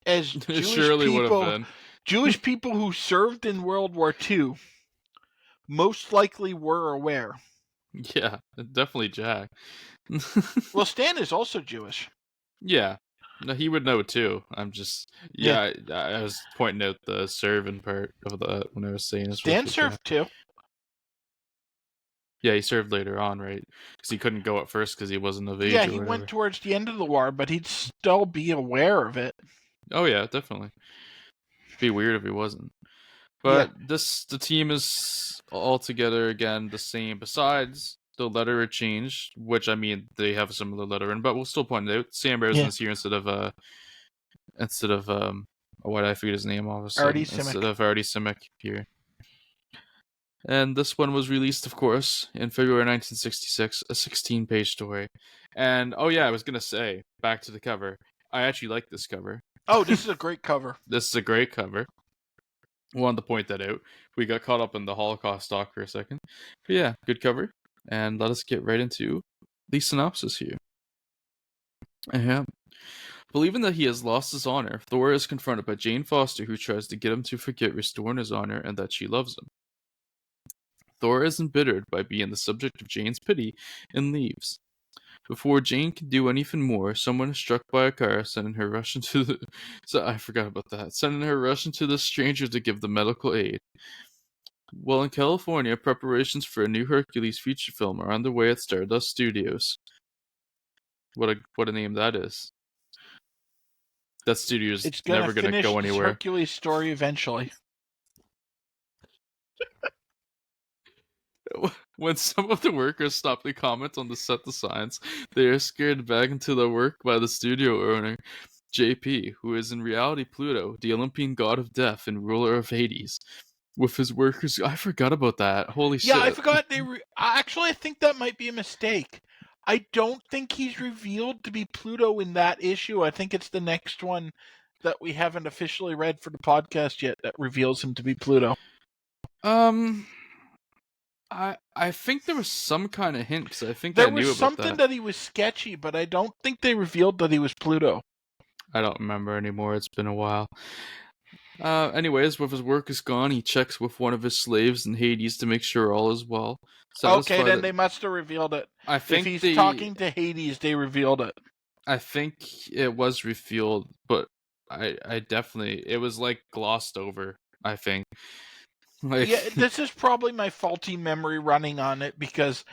as Jewish people who served in World War II, most likely were aware. Yeah, definitely Jack. Well, Stan is also Jewish. Yeah. No, he would know too. I'm just I was pointing out the serving part of the when I was saying his work Stan with Jack. served too. Yeah, he served later on, right? Because he couldn't go at first because he wasn't of Yeah, age or he whatever. went towards the end of the war, but he'd still be aware of it. Oh yeah, definitely. Be weird if he wasn't. Yeah. But the team is all together again the same. Besides the letter changed, which I mean they have a similar letter in, but we'll still point it out. Sam Bear's here instead of what I forget his name all of a Artie sudden instead Simic. of Artie Simic here. And this one was released, of course, in February 1966, a 16-page story. And oh yeah, I was gonna say back to the cover. I actually like this cover. Oh, this is a great cover. This is a great cover. Wanted to point that out. We got caught up in the Holocaust talk for a second. But yeah, good cover. And let us get right into the synopsis here. Believing that he has lost his honor, Thor is confronted by Jane Foster, who tries to get him to forget restoring his honor and that she loves him. Thor is embittered by being the subject of Jane's pity and leaves. Before Jane can do anything more, someone is struck by a car, sending her rushing to the. So I forgot about that. Sending her rushing to the stranger to give them medical aid. While in California, preparations for a new Hercules feature film are underway at Stardust Studios. What a name that is. That studio is It's never gonna finish go this anywhere. Hercules story eventually. When some of the workers stop to comment on the set designs, they are scared back into the work by the studio owner, JP, who is in reality Pluto, the Olympian god of death and ruler of Hades. With his workers, I forgot about that. Holy Yeah, I shit! forgot actually I think that might be a mistake. I don't think he's revealed to be Pluto in that issue. I think it's the next one that we haven't officially read for the podcast yet that reveals him to be Pluto. I think there was some kind of hint because I think There I was knew about something that he was sketchy, but I don't think they revealed that he was Pluto. I don't remember anymore. It's been a while. Anyways, with his work is gone, he checks with one of his slaves in Hades to make sure all is well. Okay, Satisfied then that they must have revealed it. I If think he's talking to Hades, they revealed it. I think it was revealed, but I definitely it was like glossed over. I think. Like, Yeah, this is probably my faulty memory running on it because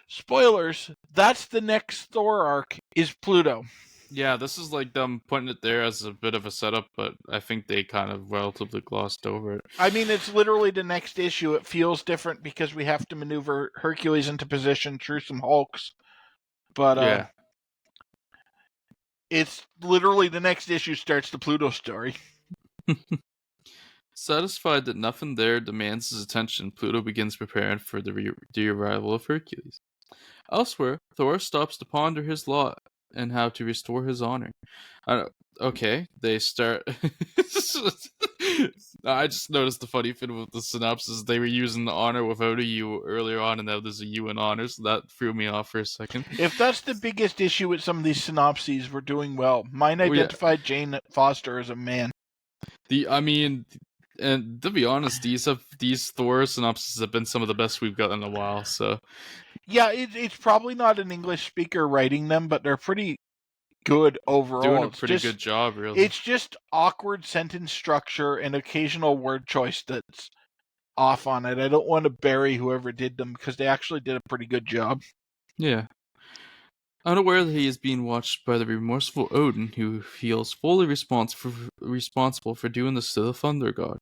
spoilers, that's the next Thor arc is Pluto. yeah, this is like them putting it there as a bit of a setup, but I think they kind of relatively glossed over it. I mean, it's literally the next issue. It feels different because we have to maneuver Hercules into position through some Hulks. But Yeah. it's literally the next issue starts the Pluto story. Satisfied that nothing there demands his attention, Pluto begins preparing for the arrival of Hercules. Elsewhere, Thor stops to ponder his lot and how to restore his honor. Okay, they start. I just noticed the funny thing with the synopsis. They were using the honor without a U earlier on, and now there's a U in honor, so that threw me off for a second. If that's the biggest issue with some of these synopses, we're doing well. Mine identified Jane Foster as a man. And to be honest, these Thor synopses have been some of the best we've gotten in a while. So yeah, it's probably not an English speaker writing them, but they're pretty good overall. Doing a pretty good job, really. It's just awkward sentence structure and occasional word choice that's off on it. I don't want to bury whoever did them because they actually did a pretty good job. Yeah. Unaware that he is being watched by the remorseful Odin, who feels fully responsible for doing this to the Thunder God.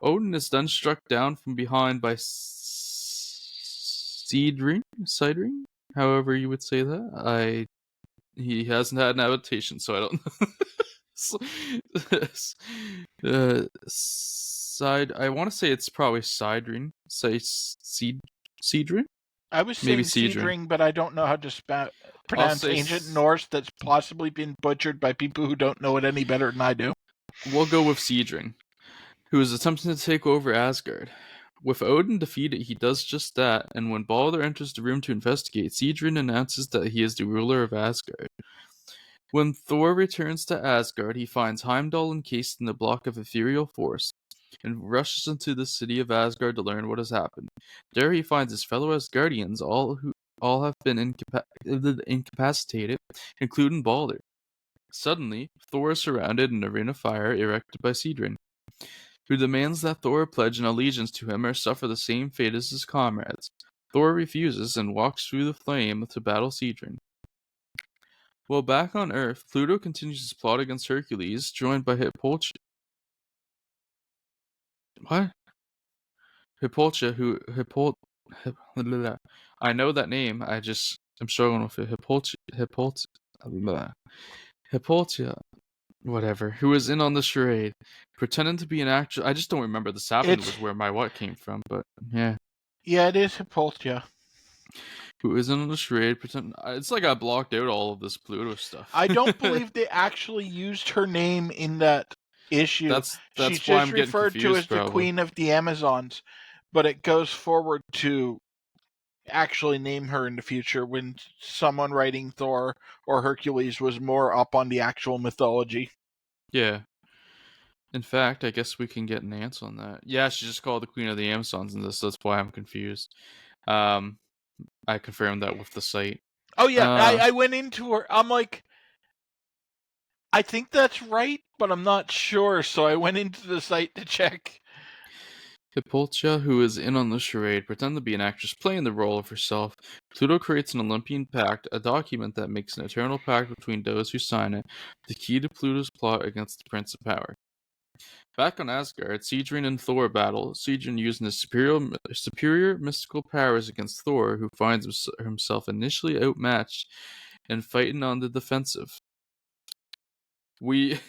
Odin is then struck down from behind by Sidring, however you would say that. He hasn't had an adaptation, so I don't know. I want to say it's probably Sidring. Say Sidring? I was saying Sidring, but I don't know how to pronounce ancient Norse that's possibly been butchered by people who don't know it any better than I do. We'll go with Sidring, who is attempting to take over Asgard. With Odin defeated, he does just that, and when Balder enters the room to investigate, Sidring announces that he is the ruler of Asgard. When Thor returns to Asgard, he finds Heimdall encased in a block of ethereal force. and rushes into the city of Asgard to learn what has happened. There he finds his fellow Asgardians, all have been incapacitated, including Balder. Suddenly, Thor is surrounded in a ring of fire erected by Sidrin, who demands that Thor pledge an allegiance to him or suffer the same fate as his comrades. Thor refuses and walks through the flame to battle Sidrin. While back on Earth, Pluto continues his plot against Hercules, joined by Hippolchia. What? Hippolchia, I know that name. I'm struggling with it. Hippolchia, whatever. Who was in on the charade, pretending to be an actress. I just don't remember. The Sapin was where my what came from, but yeah. Yeah, it is Hippolchia. Who is in on the charade, pretending. It's like I blocked out all of this Pluto stuff. I don't believe they actually used her name in that issue. That's She's why just I'm getting referred confused, to as probably. the Queen of the Amazons, but it goes forward to actually name her in the future when someone writing Thor or Hercules was more up on the actual mythology. Yeah. In fact, I guess we can get an answer on that. Yeah, she's just called the Queen of the Amazons in this. That's why I'm confused. I confirmed that with the site. Oh yeah, I went into her. I'm like, I think that's right, but I'm not sure. So I went into the site to check. Hippolchia, who is in on the charade, pretends to be an actress playing the role of herself. Pluto creates an Olympian pact, a document that makes an eternal pact between those who sign it, the key to Pluto's plot against the Prince of Power. Back on Asgard, Sidrin and Thor battle, Sidrin using his superior mystical powers against Thor, who finds himself initially outmatched and fighting on the defensive. We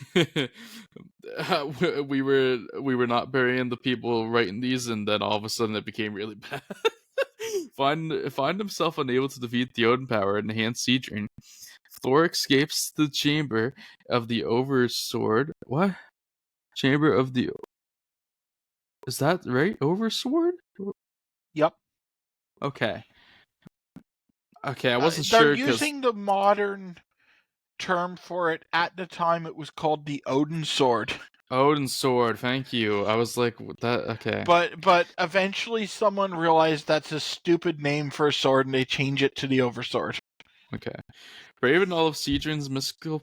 we were not burying the people writing these, and then all of a sudden it became really bad. Find himself unable to defeat the Odin power and enhance Sidrin. Thor escapes the chamber of the Oversword. What? Chamber of the... Is that right? Oversword? Yep. Okay. Okay, I wasn't They're sure because... using the modern term for it. At the time, it was called the Odin Sword. Odin Sword, thank you. I was like, that... Okay. But eventually someone realized that's a stupid name for a sword, and they change it to the Oversword. Okay. Braving all of Sidrin's mystical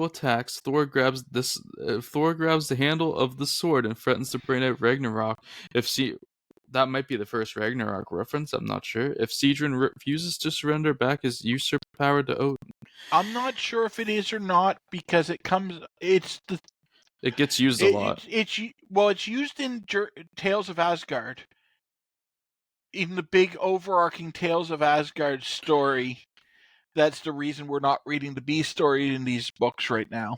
attacks, Thor grabs the handle of the sword and threatens to bring out Ragnarok. That might be the first Ragnarok reference, I'm not sure. If Sidrin refuses to surrender back his usurped power to Odin. I'm not sure if it is or not, because it gets used a lot. It's used in Tales of Asgard. In the big overarching Tales of Asgard story, that's the reason we're not reading the B story in these books right now.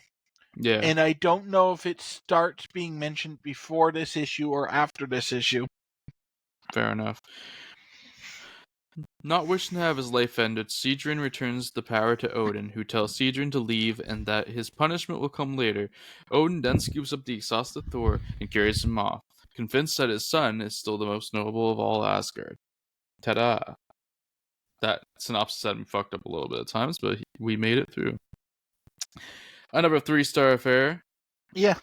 Yeah. And I don't know if it starts being mentioned before this issue or after this issue. Fair enough. Not wishing to have his life ended, Sidrin returns the power to Odin, who tells Sidrin to leave and that his punishment will come later. Odin then scoops up the exhausted Thor and carries him off, convinced that his son is still the most noble of all Asgard. Ta-da! That synopsis had me fucked up a little bit at times, but we made it through. Another 3-star affair. Yeah.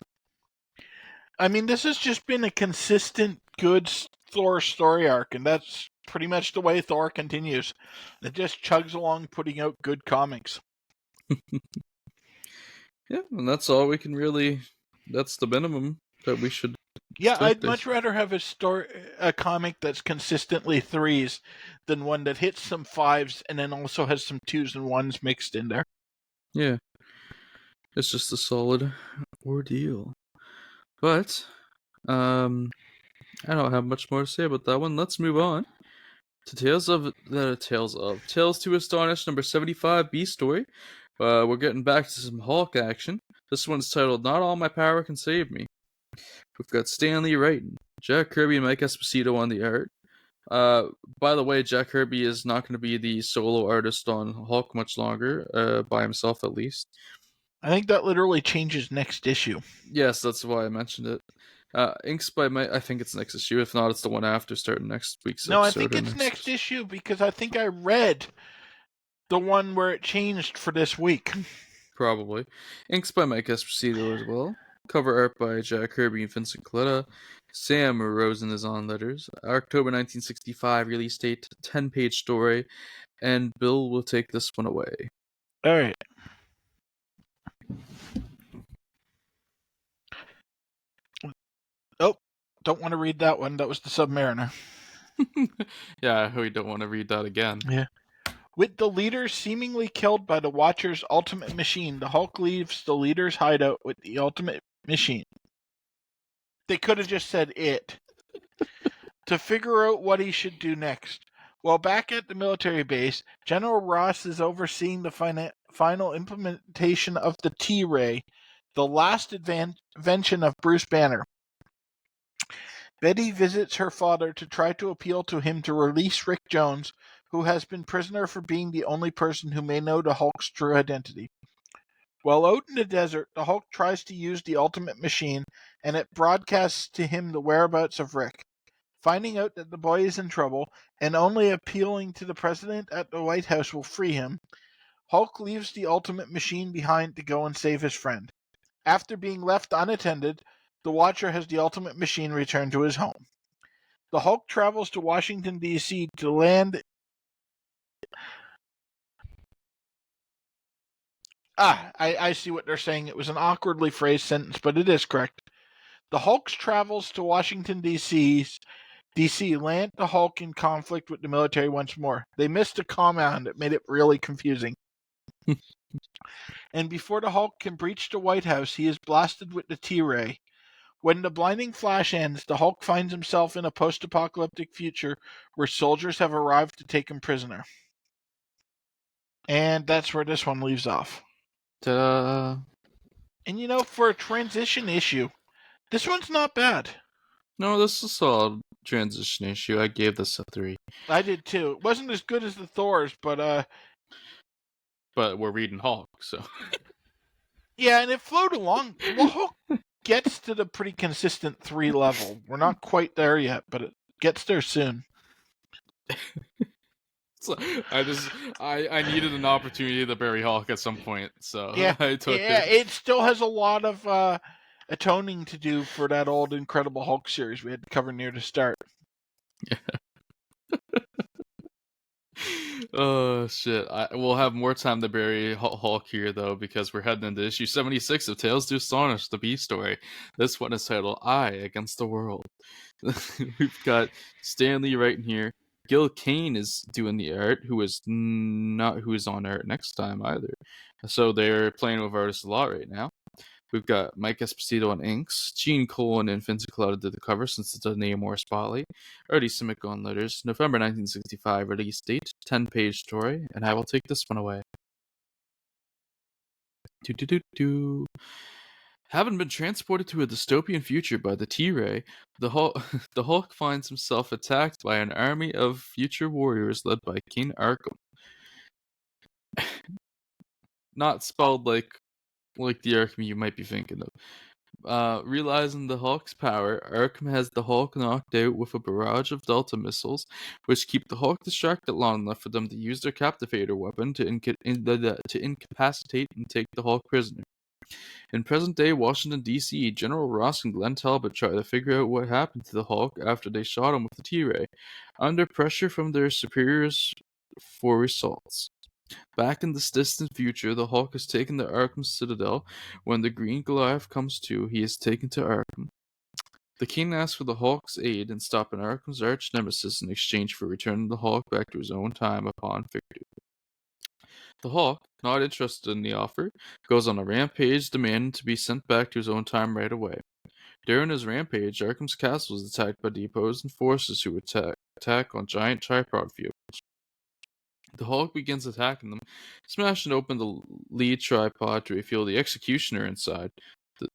I mean, this has just been a consistent, good Thor story arc, and that's pretty much the way Thor continues. It just chugs along putting out good comics. Yeah, and that's all we can really... That's the minimum that we should... Yeah, I'd much rather have a comic that's consistently 3s than one that hits some 5s and then also has some 2s and 1s mixed in there. Yeah. It's just a solid ordeal. But, I don't have much more to say about that one. Let's move on to Tales to Astonish number 75 B story. We're getting back to some Hulk action. This one's titled Not All My Power Can Save Me. We've got Stan Lee writing, Jack Kirby and Mike Esposito on the art. By the way, Jack Kirby is not going to be the solo artist on Hulk much longer, by himself at least. I think that literally changes next issue. Yes, that's why I mentioned it. Inks by Mike, I think it's next issue. If not, it's the one after, starting next week's episode. No, I think it's next issue, because I think I read the one where it changed for this week. Probably. Inks by Mike Esposito as well. Cover art by Jack Kirby and Vincent Coletta. Sam Rosen is on letters. October 1965 release date, 10-page story. And Bill will take this one away. All right. Oh, don't want to read that one. That was the Submariner. Yeah, we don't want to read that again. Yeah. With the leader seemingly killed by the Watcher's ultimate machine, the Hulk leaves the leader's hideout with the ultimate machine. They could have just said it. To figure out what he should do next. While back at the military base, General Ross is overseeing the final implementation of the T-Ray, the last invention of Bruce Banner. Betty visits her father to try to appeal to him to release Rick Jones, who has been prisoner for being the only person who may know the Hulk's true identity. While out in the desert, the Hulk tries to use the ultimate machine, and it broadcasts to him the whereabouts of Rick. Finding out that the boy is in trouble, and only appealing to the president at the White House will free him, Hulk leaves the ultimate machine behind to go and save his friend. After being left unattended, the Watcher has the ultimate machine returned to his home. The Hulk travels to Washington, D.C. to land... I see what they're saying. It was an awkwardly phrased sentence, but it is correct. The Hulk travels to Washington, D.C., land the Hulk in conflict with the military once more. They missed a comma and it made it really confusing. And before the Hulk can breach the White House, he is blasted with the T-Ray. When the blinding flash ends, the Hulk finds himself in a post-apocalyptic future where soldiers have arrived to take him prisoner. And that's where this one leaves off. Ta-da! And for a transition issue, this one's not bad. No, this is a solid transition issue. I gave this a 3. I did too. It wasn't as good as the Thors, but we're reading Hulk, so... Yeah, and it flowed along. Well, Hulk gets to the pretty consistent 3 level. We're not quite there yet, but it gets there soon. So I needed an opportunity to bury Hulk at some point, so yeah, I took it. It still has a lot of atoning to do for that old Incredible Hulk series we had to cover near the start. Yeah. Oh shit! We'll have more time to bury Hulk here though, because we're heading into issue 76 of Tales to Astonish, the B story. This one is titled "I Against the World." We've got Stanley right in here. Gil Kane is doing the art, who is on art next time either. So they're playing with artists a lot right now. We've got Mike Esposito on inks, Gene Colan and Vincent Coletta did the cover since it's a Namor spotlight, Artie Simic on letters, November 1965 release date, 10-page story, and I will take this one away. Having been transported to a dystopian future by the T-Ray, the Hulk finds himself attacked by an army of future warriors led by King Arkham. Not spelled like the Arkham you might be thinking of. Realizing the Hulk's power, Arkham has the Hulk knocked out with a barrage of Delta missiles, which keep the Hulk distracted long enough for them to use their Captivator weapon to incapacitate and take the Hulk prisoner. In present-day Washington, D.C., General Ross and Glenn Talbot try to figure out what happened to the Hulk after they shot him with the T-Ray, under pressure from their superiors for results. Back in this distant future, the Hulk is taken to Arkham Citadel. When the Green Goliath comes to, he is taken to Arkham. The King asks for the Hulk's aid in stopping Arkham's arch-nemesis in exchange for returning the Hulk back to his own time upon victory. The Hulk, not interested in the offer, goes on a rampage demanding to be sent back to his own time right away. During his rampage, Arkham's castle is attacked by the opposing forces who attack on giant tripod vehicles. The Hulk begins attacking them, smashing open the lead tripod to reveal the Executioner inside,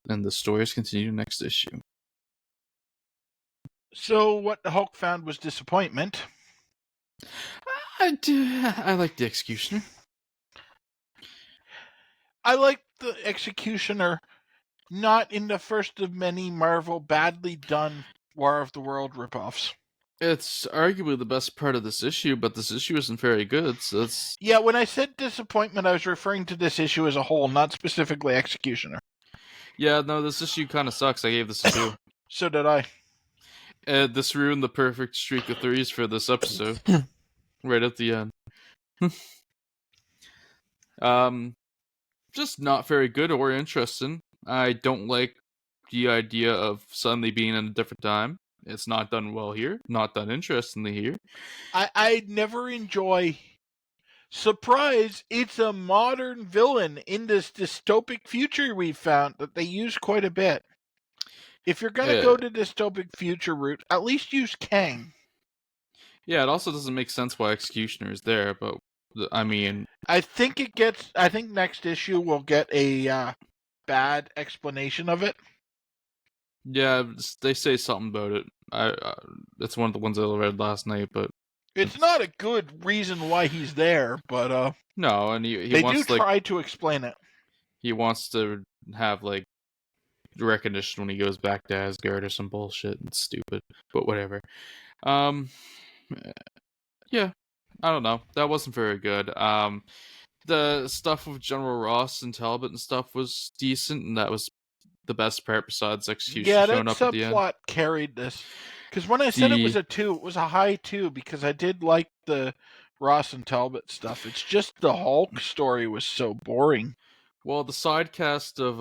and the stories continue next issue. So what the Hulk found was disappointment. I like the Executioner. I like the Executioner, not in the first of many Marvel badly done War of the World ripoffs. It's arguably the best part of this issue, but this issue isn't very good, so it's... Yeah, when I said disappointment, I was referring to this issue as a whole, not specifically Executioner. Yeah, no, this issue kind of sucks. I gave this a 2. So did I. This ruined the perfect streak of 3s for this episode. Right at the end. Just not very good or interesting. I don't like the idea of suddenly being in a different time. It's not done well here. Not done interestingly here. I never enjoy. Surprise! It's a modern villain in this dystopic future we've found that they use quite a bit. If you're gonna go to dystopic future route, at least use Kang. Yeah, it also doesn't make sense why Executioner is there, but I mean, I think it gets. I think next issue we'll get a bad explanation of it. yeah, they say something about it. It's one of the ones I read last night, but it's not a good reason why he's there. But no, and he they wants do try to explain it. He wants to have like recognition when he goes back to Asgard or some bullshit. It's stupid, but whatever. Yeah, I don't know. That wasn't very good. The stuff with General Ross and Talbot and stuff was decent, and that was the best part besides Execution That showing up at the end. subplot carried this. Because when I said it was a 2, it was a high 2 because I did like the Ross and Talbot stuff. It's just the Hulk story was so boring. Well, the side cast of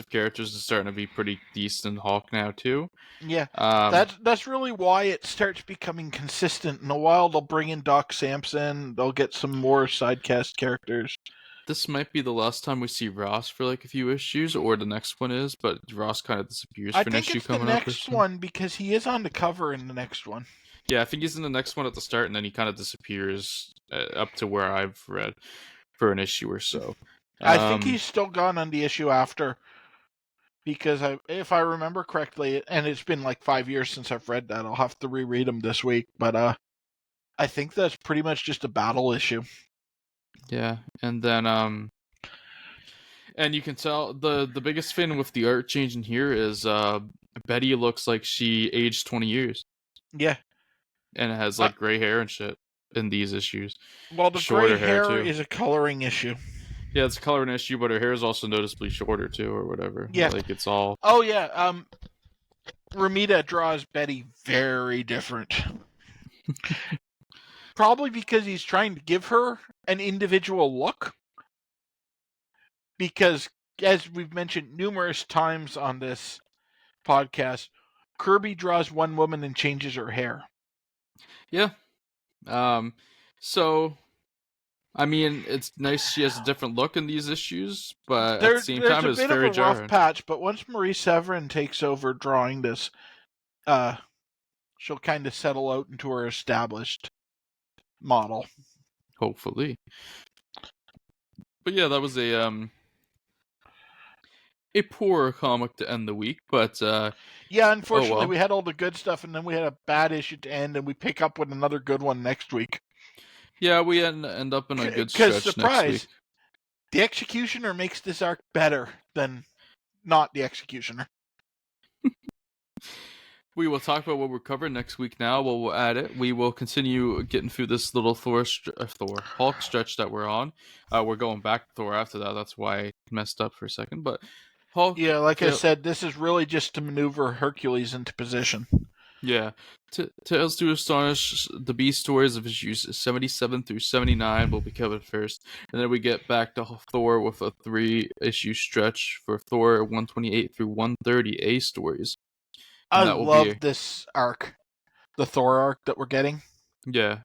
characters is starting to be pretty decent in Hulk now too. Yeah, that's really why it starts becoming consistent. In a while, they'll bring in Doc Samson. They'll get some more sidecast characters. This might be the last time we see Ross for like a few issues, or the next one is, but Ross kind of disappears for an issue coming up. I think it's the next one because he is on the cover in the next one. Yeah, I think he's in the next one at the start, and then he kind of disappears up to where I've read for an issue or so. I think he's still gone on the issue after. Because if I remember correctly, and it's been like 5 years since I've read that, I'll have to reread them this week. But I think that's pretty much just a battle issue. Yeah, and then and you can tell the biggest thing with the art change in here is Betty looks like she aged 20 years. Yeah, and it has like gray hair and shit in these issues. Well, the shorter gray hair is a coloring issue. Yeah, it's a coloring issue, but her hair is also noticeably shorter too, or whatever. Yeah, like it's all. Oh yeah, Ramita draws Betty very different. Probably because he's trying to give her an individual look. Because, as we've mentioned numerous times on this podcast, Kirby draws one woman and changes her hair. Yeah. So, I mean, it's nice she has a different look in these issues, but at the same time, it's very jarring. There's a bit of a rough patch, but once Marie Severin takes over drawing this, she'll kind of settle out into her established model. Hopefully. But yeah, that was a poor comic to end the week, but yeah, unfortunately we had all the good stuff and then we had a bad issue to end, and we pick up with another good one next week. Yeah, we end up in a good stretch next week. The Executioner makes this arc better than not the Executioner. We will talk about what we're covering next week now. We'll add it. We will continue getting through this little Hulk stretch that we're on. We're going back to Thor after that. That's why I messed up for a second. But Hulk... Yeah, like I said, this is really just to maneuver Hercules into position. Yeah. Tales to Astonish, the B stories of issues 77 through 79 will be covered first. And then we get back to Thor with a 3-issue stretch for Thor 128 through 130 A stories. I love this arc, the Thor arc that we're getting. Yeah.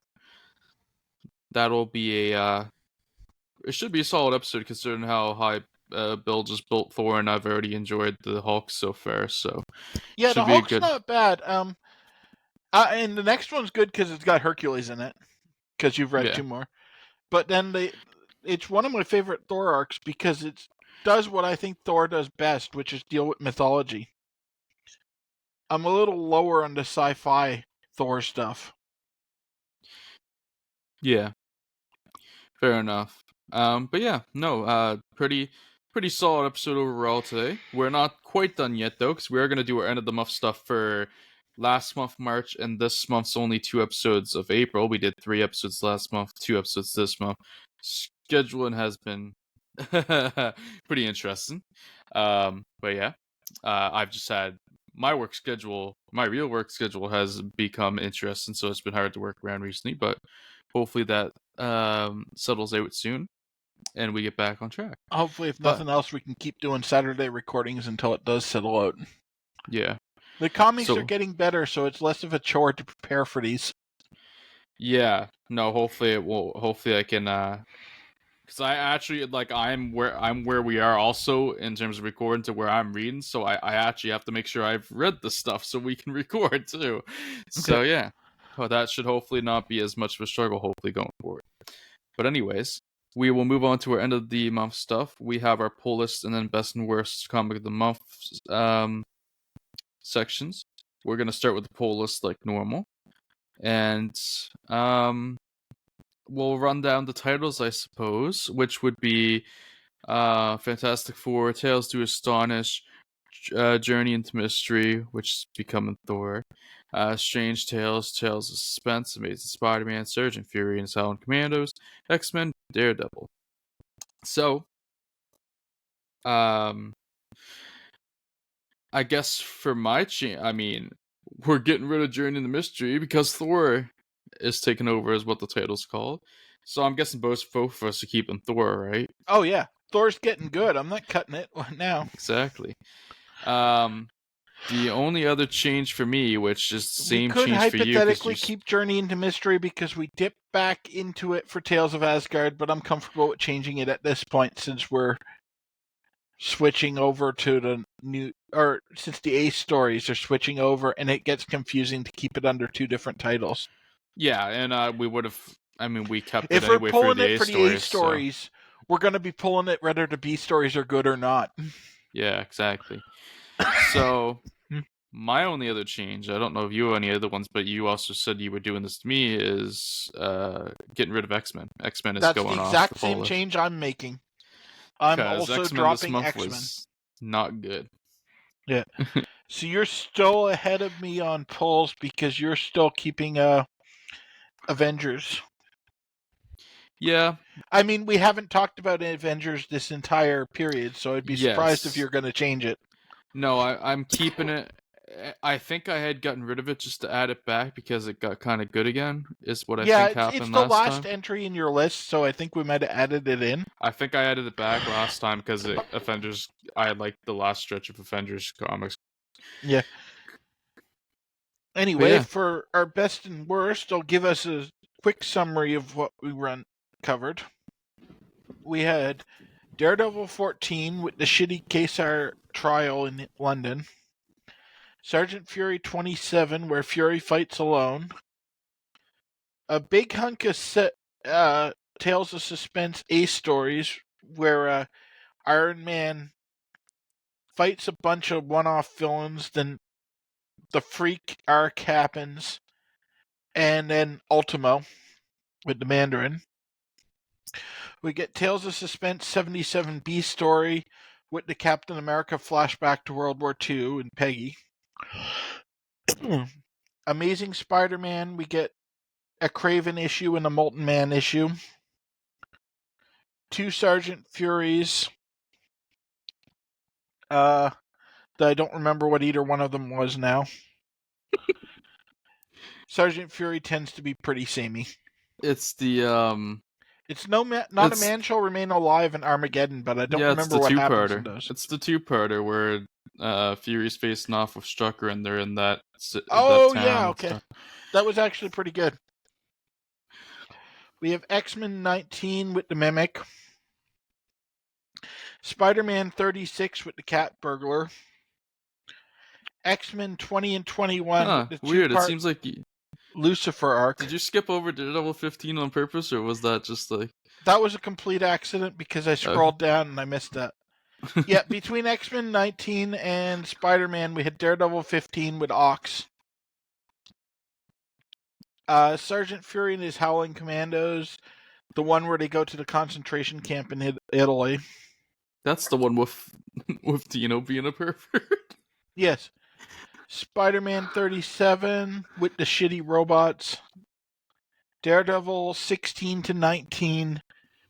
That'll be it should be a solid episode considering how high Bill just built Thor, and I've already enjoyed the Hulk so far, so... Yeah, the Hulk's not bad. And the next one's good because it's got Hercules in it, because you've read 2 more. But then it's one of my favorite Thor arcs because it does what I think Thor does best, which is deal with mythology. I'm a little lower on the sci-fi Thor stuff. Yeah. Fair enough. But yeah, no, pretty solid episode overall today. We're not quite done yet, though, because we are going to do our end of the month stuff for last month, March, and this month's only 2 episodes of April. We did 3 episodes last month, 2 episodes this month. Scheduling has been Pretty interesting. But yeah, I've just had my work schedule, my real work schedule has become interesting, so it's been hard to work around recently. But hopefully that settles out soon, and we get back on track. Hopefully, if But nothing else, we can keep doing Saturday recordings until it does settle out. yeah, The comics are so getting better, so it's less of a chore to prepare for these. yeah, no, hopefully it will. Hopefully I can. Because I actually like I'm where we are also in terms of recording to where I'm reading, so I actually have to make sure I've read the stuff so we can record too. Okay. So yeah, well, that should hopefully not be as much of a struggle. Hopefully going forward. But anyways, we will move on to our end of the month stuff. We have our pull list and then best and worst comic of the month sections. We're gonna start with the pull list like normal, and we'll run down the titles, I suppose, which would be Fantastic Four, Tales to Astonish, Journey into Mystery, which is becoming Thor, Strange Tales, Tales of Suspense, Amazing Spider-Man, Sergeant Fury and Silent Commandos, X-Men, Daredevil. So, I guess for my we're getting rid of Journey into Mystery because Thor is taking over, is what the title's called. So I'm guessing both of us are keeping Thor, right? Oh yeah, Thor's getting good. I'm not cutting it now. Exactly. The only other change for me, which is the We same could change for you, because hypothetically keep Journey into Mystery because we dip back into it for Tales of Asgard, but I'm comfortable with changing it at this point since we're switching over to the new, or since the Ace stories are switching over, and it gets confusing to keep it under two different titles. Yeah, and we would have. I mean, we kept it If we're anyway for pulling the it A for the A stories. stories, we're going to be pulling it whether the B stories are good or not. Yeah, exactly. So my only other change, I don't know if you have any other ones, but you also said you were doing this to me, is getting rid of X-Men. X-Men is That's the going off the exact pull same list. change I'm making. I'm Because also X-Men this dropping month X-Men. was not good. Yeah. So you're still ahead of me on pulls because you're still keeping Avengers. Yeah. I mean, we haven't talked about Avengers this entire period, so I'd be surprised if Yes. you're going to change it. No, I'm keeping it. I think I had gotten rid of it just to add it back because it got kind of good again, is what I think It's happened the last last time. entry in your list, so I think we might have added it in. I think I added it back last time because Avengers. I liked the last stretch of Avengers comics. Yeah. Anyway, Yeah. for our best and worst, I'll give us a quick summary of what we covered. We had Daredevil 14 with the shitty Kesar trial in London. Sergeant Fury 27, where Fury fights alone. A big hunk of Tales of Suspense Ace stories, where Iron Man fights a bunch of one-off villains, then the Freak arc happens, and then Ultimo with the Mandarin. We get Tales of Suspense 77B story with the Captain America flashback to World War II and Peggy. Amazing Spider-Man, we get a Craven issue and a Molten Man issue. 2 Sergeant Furies. That I don't remember what either one of them was now. Sergeant Fury tends to be pretty samey. It's the It's not a man shall remain alive in Armageddon, but I don't remember what happens in those. It's the two-parter where Fury's facing off with Strucker and they're in that Oh town. yeah, okay. That was actually pretty good. We have X-Men 19 with the Mimic. Spider-Man 36 with the Cat Burglar. X-Men 20 and 21 with the weird. two-part It seems like Lucifer arc. Did you skip over Daredevil 15 on purpose, or was that just like... That was a complete accident because I scrolled down and I missed that. Yeah, between X-Men 19 and Spider-Man, we had Daredevil 15 with Ox. Sergeant Fury and his Howling Commandos, the one where they go to the concentration camp in Italy. That's the one with Dino being a pervert. Yes. Spider-Man 37 with the shitty robots. Daredevil 16 to 19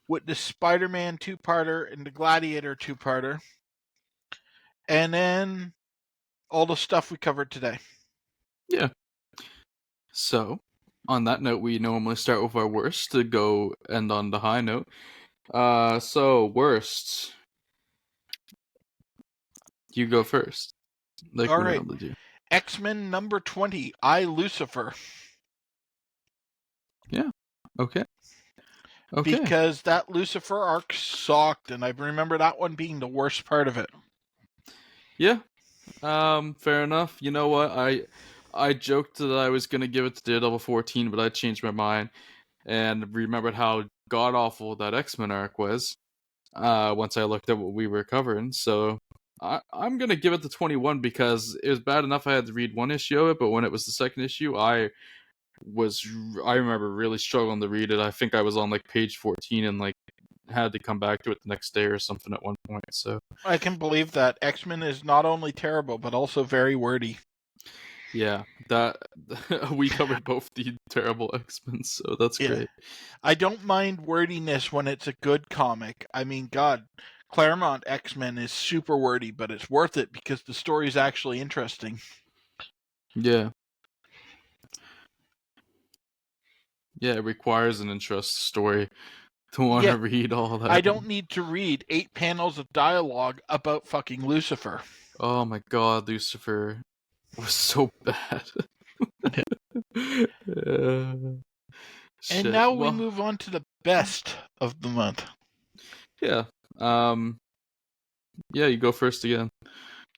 with the Spider-Man 2-parter and the Gladiator 2-parter. And then all the stuff we covered today. Yeah. So, on that note, we normally start with our worst to go end on the high note. So, worst. You go first. Like all we right. normally do. X-Men number 20, I, Lucifer. Yeah. Okay. Because that Lucifer arc sucked, and I remember that one being the worst part of it. Yeah. Fair enough. You know what? I joked that I was gonna give it to Daredevil 14, but I changed my mind and remembered how god awful that X-Men arc was. Once I looked at what we were covering, so I'm gonna give it to 21 because it was bad enough I had to read one issue of it, but when it was the second issue, I remember really struggling to read it. I think I was on like page 14 and like had to come back to it the next day or something at one point. So I can believe that. X-Men is not only terrible, but also very wordy. yeah, that we covered both the terrible X-Men, so that's great. I don't mind wordiness when it's a good comic. I mean, God, Claremont X-Men is super wordy, but it's worth it because the story is actually interesting. Yeah. Yeah, it requires an interesting story to want to read all that. I don't need to read 8 panels of dialogue about fucking Lucifer. Oh my god, Lucifer was so bad. And now we move on to the best of the month. Yeah. Yeah, you go first again.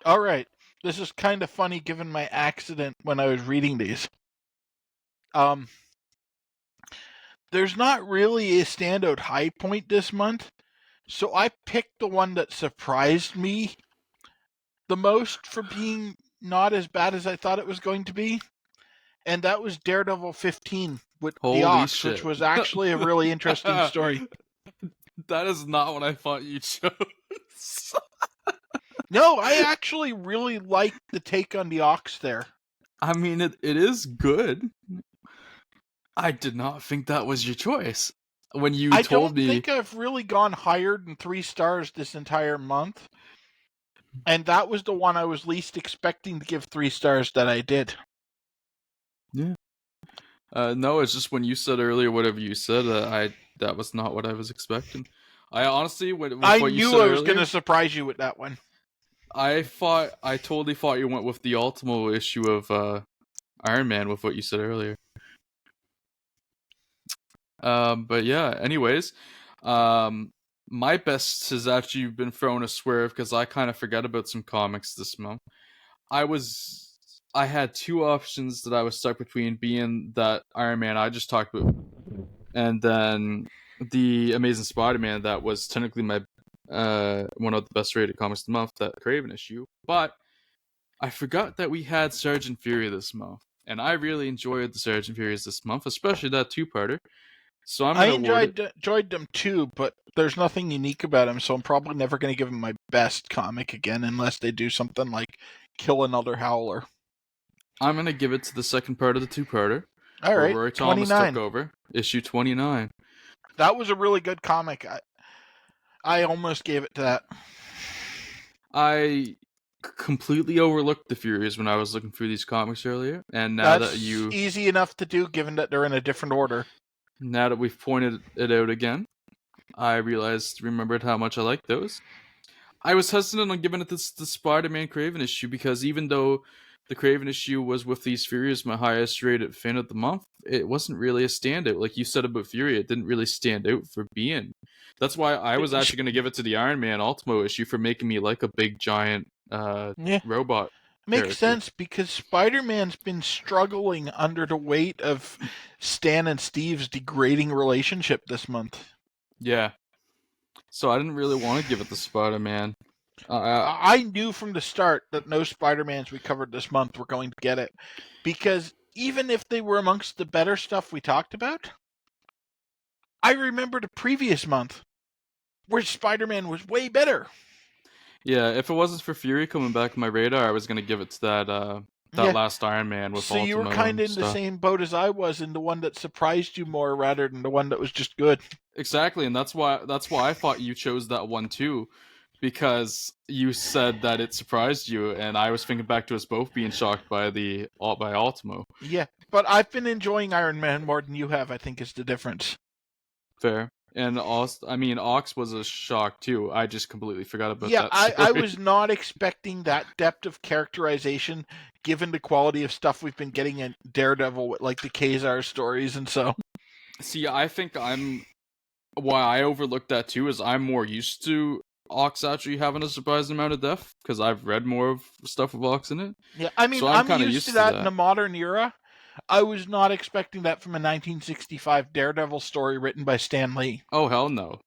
All right. This is kind of funny given my accident when I was reading these. There's not really a standout high point this month, so I picked the one that surprised me the most for being not as bad as I thought it was going to be, and that was Daredevil 15 with the Ox, which was actually a really interesting story. That is not what I thought you chose. No, I actually really liked the take on the Ox there. I mean, it is good. I did not think that was your choice. When you told me... I don't think I've really gone higher than 3 stars this entire month. And that was the one I was least expecting to give 3 stars that I did. Yeah. No, it's just when you said earlier whatever you said, that was not what I was expecting. I honestly, with I what you knew said I was earlier, going to surprise you with that one. I totally thought you went with the Ultimo issue of Iron Man with what you said earlier. But yeah, anyways, my best has actually been thrown a swerve because I kind of forgot about some comics this month. I had 2 options that I was stuck between, being that Iron Man I just talked about, and then the Amazing Spider-Man that was technically my one of the best rated comics of the month, that Craven issue. But I forgot that we had Sergeant Fury this month, and I really enjoyed the Sergeant Furies this month, especially that 2-parter. So I enjoyed them too, but there's nothing unique about them, so I'm probably never going to give them my best comic again unless they do something like kill another Howler. I'm going to give it to the second part of the 2-parter. All right, Roy Thomas 29. took over, issue 29. That was a really good comic. I almost gave it to that. I completely overlooked the Furies when I was looking through these comics earlier, and now that's easy enough to do given that they're in a different order. Now that we've pointed it out again, I remembered how much I liked those. I was hesitant on giving it the Spider-Man Craven issue because even though the Craven issue was with these Furies my highest rated fan of the month, it wasn't really a standout. Like you said about Fury, it didn't really stand out for being. That's why I was actually going to give it to the Iron Man Ultimo issue for making me like a big giant robot. Makes sense because Spider-Man's been struggling under the weight of Stan and Steve's degrading relationship this month. Yeah. So I didn't really want to give it to Spider-Man. I knew from the start that no Spider-Mans we covered this month were going to get it. Because even if they were amongst the better stuff we talked about, I remember the previous month where Spider-Man was way better. Yeah, if it wasn't for Fury coming back on my radar, I was going to give it to that last Iron Man with so you were Ultimo kind and of in the stuff. same boat as I was, in the one that surprised you more rather than the one that was just good. Exactly, and that's why I thought you chose that one too, because you said that it surprised you, and I was thinking back to us both being shocked by Ultimo. Yeah, but I've been enjoying Iron Man more than you have, I think, is the difference. Fair. And also, I mean, Ox was a shock too. I just completely forgot about Yeah, that story. I was not expecting that depth of characterization given the quality of stuff we've been getting in Daredevil with like the Kazar stories and so. See, I think why I overlooked that too is I'm more used to Ox actually having a surprising amount of depth because I've read more of stuff with Ox in it. Yeah, I mean, So I'm I'm kind of used to used to that in that. the modern era. I was not expecting that from a 1965 Daredevil story written by Stan Lee. Oh hell no.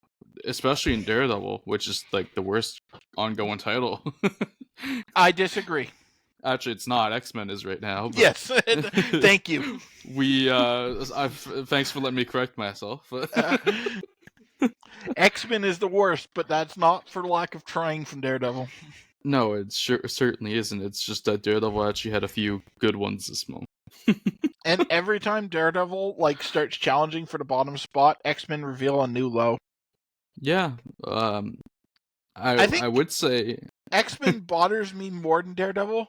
Especially in Daredevil, which is like the worst ongoing title. I disagree. Actually, it's not. X-Men is right now. But Yes, thank you. Thanks for letting me correct myself. X-Men is the worst, but that's not for lack of trying from Daredevil. No, it certainly isn't. It's just that Daredevil actually had a few good ones this month. And every time Daredevil starts challenging for the bottom spot, X-Men reveal a new low. Yeah, I think I would say X-Men bothers me more than Daredevil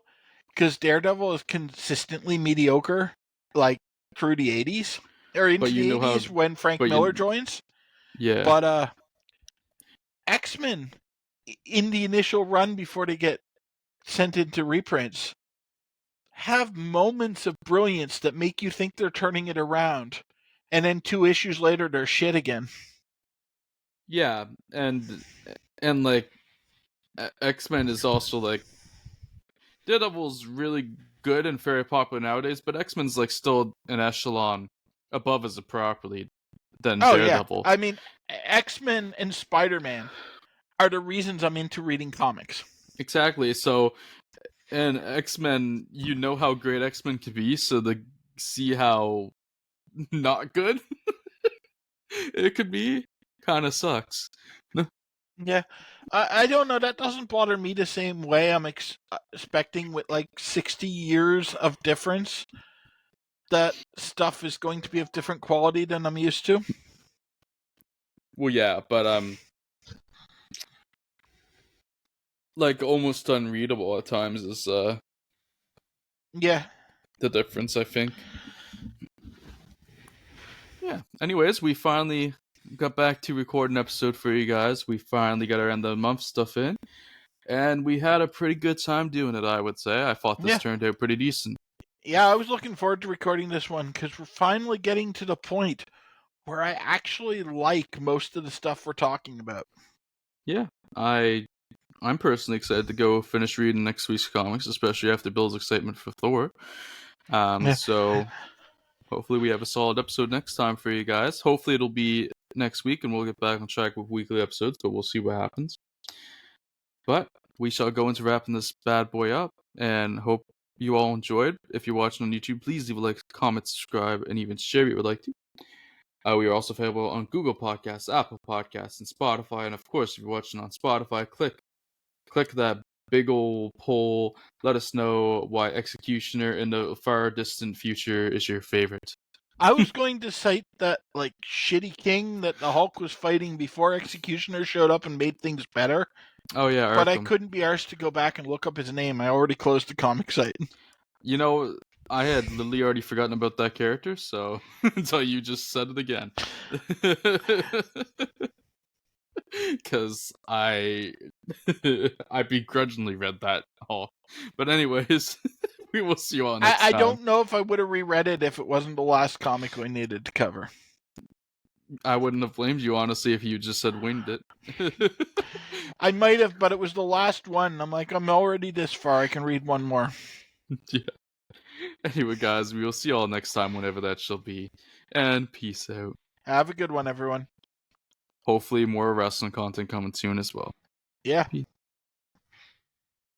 because Daredevil is consistently mediocre, like through the 80s or into the 80s when Frank Miller joins. Yeah, but X-Men in the initial run before they get sent into reprints have moments of brilliance that make you think they're turning it around, and then 2 issues later they're shit again. Yeah, and like X-Men is also like Daredevil's really good and very popular nowadays, but X-Men's like still an echelon above as a property than Daredevil. Yeah. I mean, X-Men and Spider-Man are the reasons I'm into reading comics. Exactly. So, and X-Men, you know how great X-Men can be, so to see how not good it could be kind of sucks. Yeah, I don't know. That doesn't bother me the same way. I'm expecting with 60 years of difference that stuff is going to be of different quality than I'm used to. Well, yeah, but like almost unreadable at times is yeah, the difference, I think. Yeah. Anyways, we finally got back to record an episode for you guys. We finally got our end of the month stuff in. And we had a pretty good time doing it, I would say. I thought this turned out pretty decent. Yeah, I was looking forward to recording this one because we're finally getting to the point where I actually like most of the stuff we're talking about. Yeah, I'm personally excited to go finish reading next week's comics, especially after Bill's excitement for Thor. So hopefully we have a solid episode next time for you guys. Hopefully it'll be next week and we'll get back on track with weekly episodes, but we'll see what happens. But we shall go into wrapping this bad boy up and hope you all enjoyed. If you're watching on YouTube, please leave a like, comment, subscribe, and even share if you would like to. We are also available on Google Podcasts, Apple Podcasts, and Spotify. And of course, if you're watching on Spotify, click that big old poll. Let us know why Executioner in the far distant future is your favorite. I was going to cite that shitty king that the Hulk was fighting before Executioner showed up and made things better. Oh yeah, but I couldn't be arsed to go back and look up his name. I already closed the comic site. You know, I had literally already forgotten about that character, so until you just said it again. Because I begrudgingly read that all. But anyways, we will see you all next time. I don't know if I would have reread it if it wasn't the last comic we needed to cover. I wouldn't have blamed you, honestly, if you just said winged it. I might have, but it was the last one. I'm like, I'm already this far. I can read one more. Yeah. Anyway, guys, we will see you all next time, whenever that shall be. And peace out. Have a good one, everyone. Hopefully more wrestling content coming soon as well. Yeah. Peace.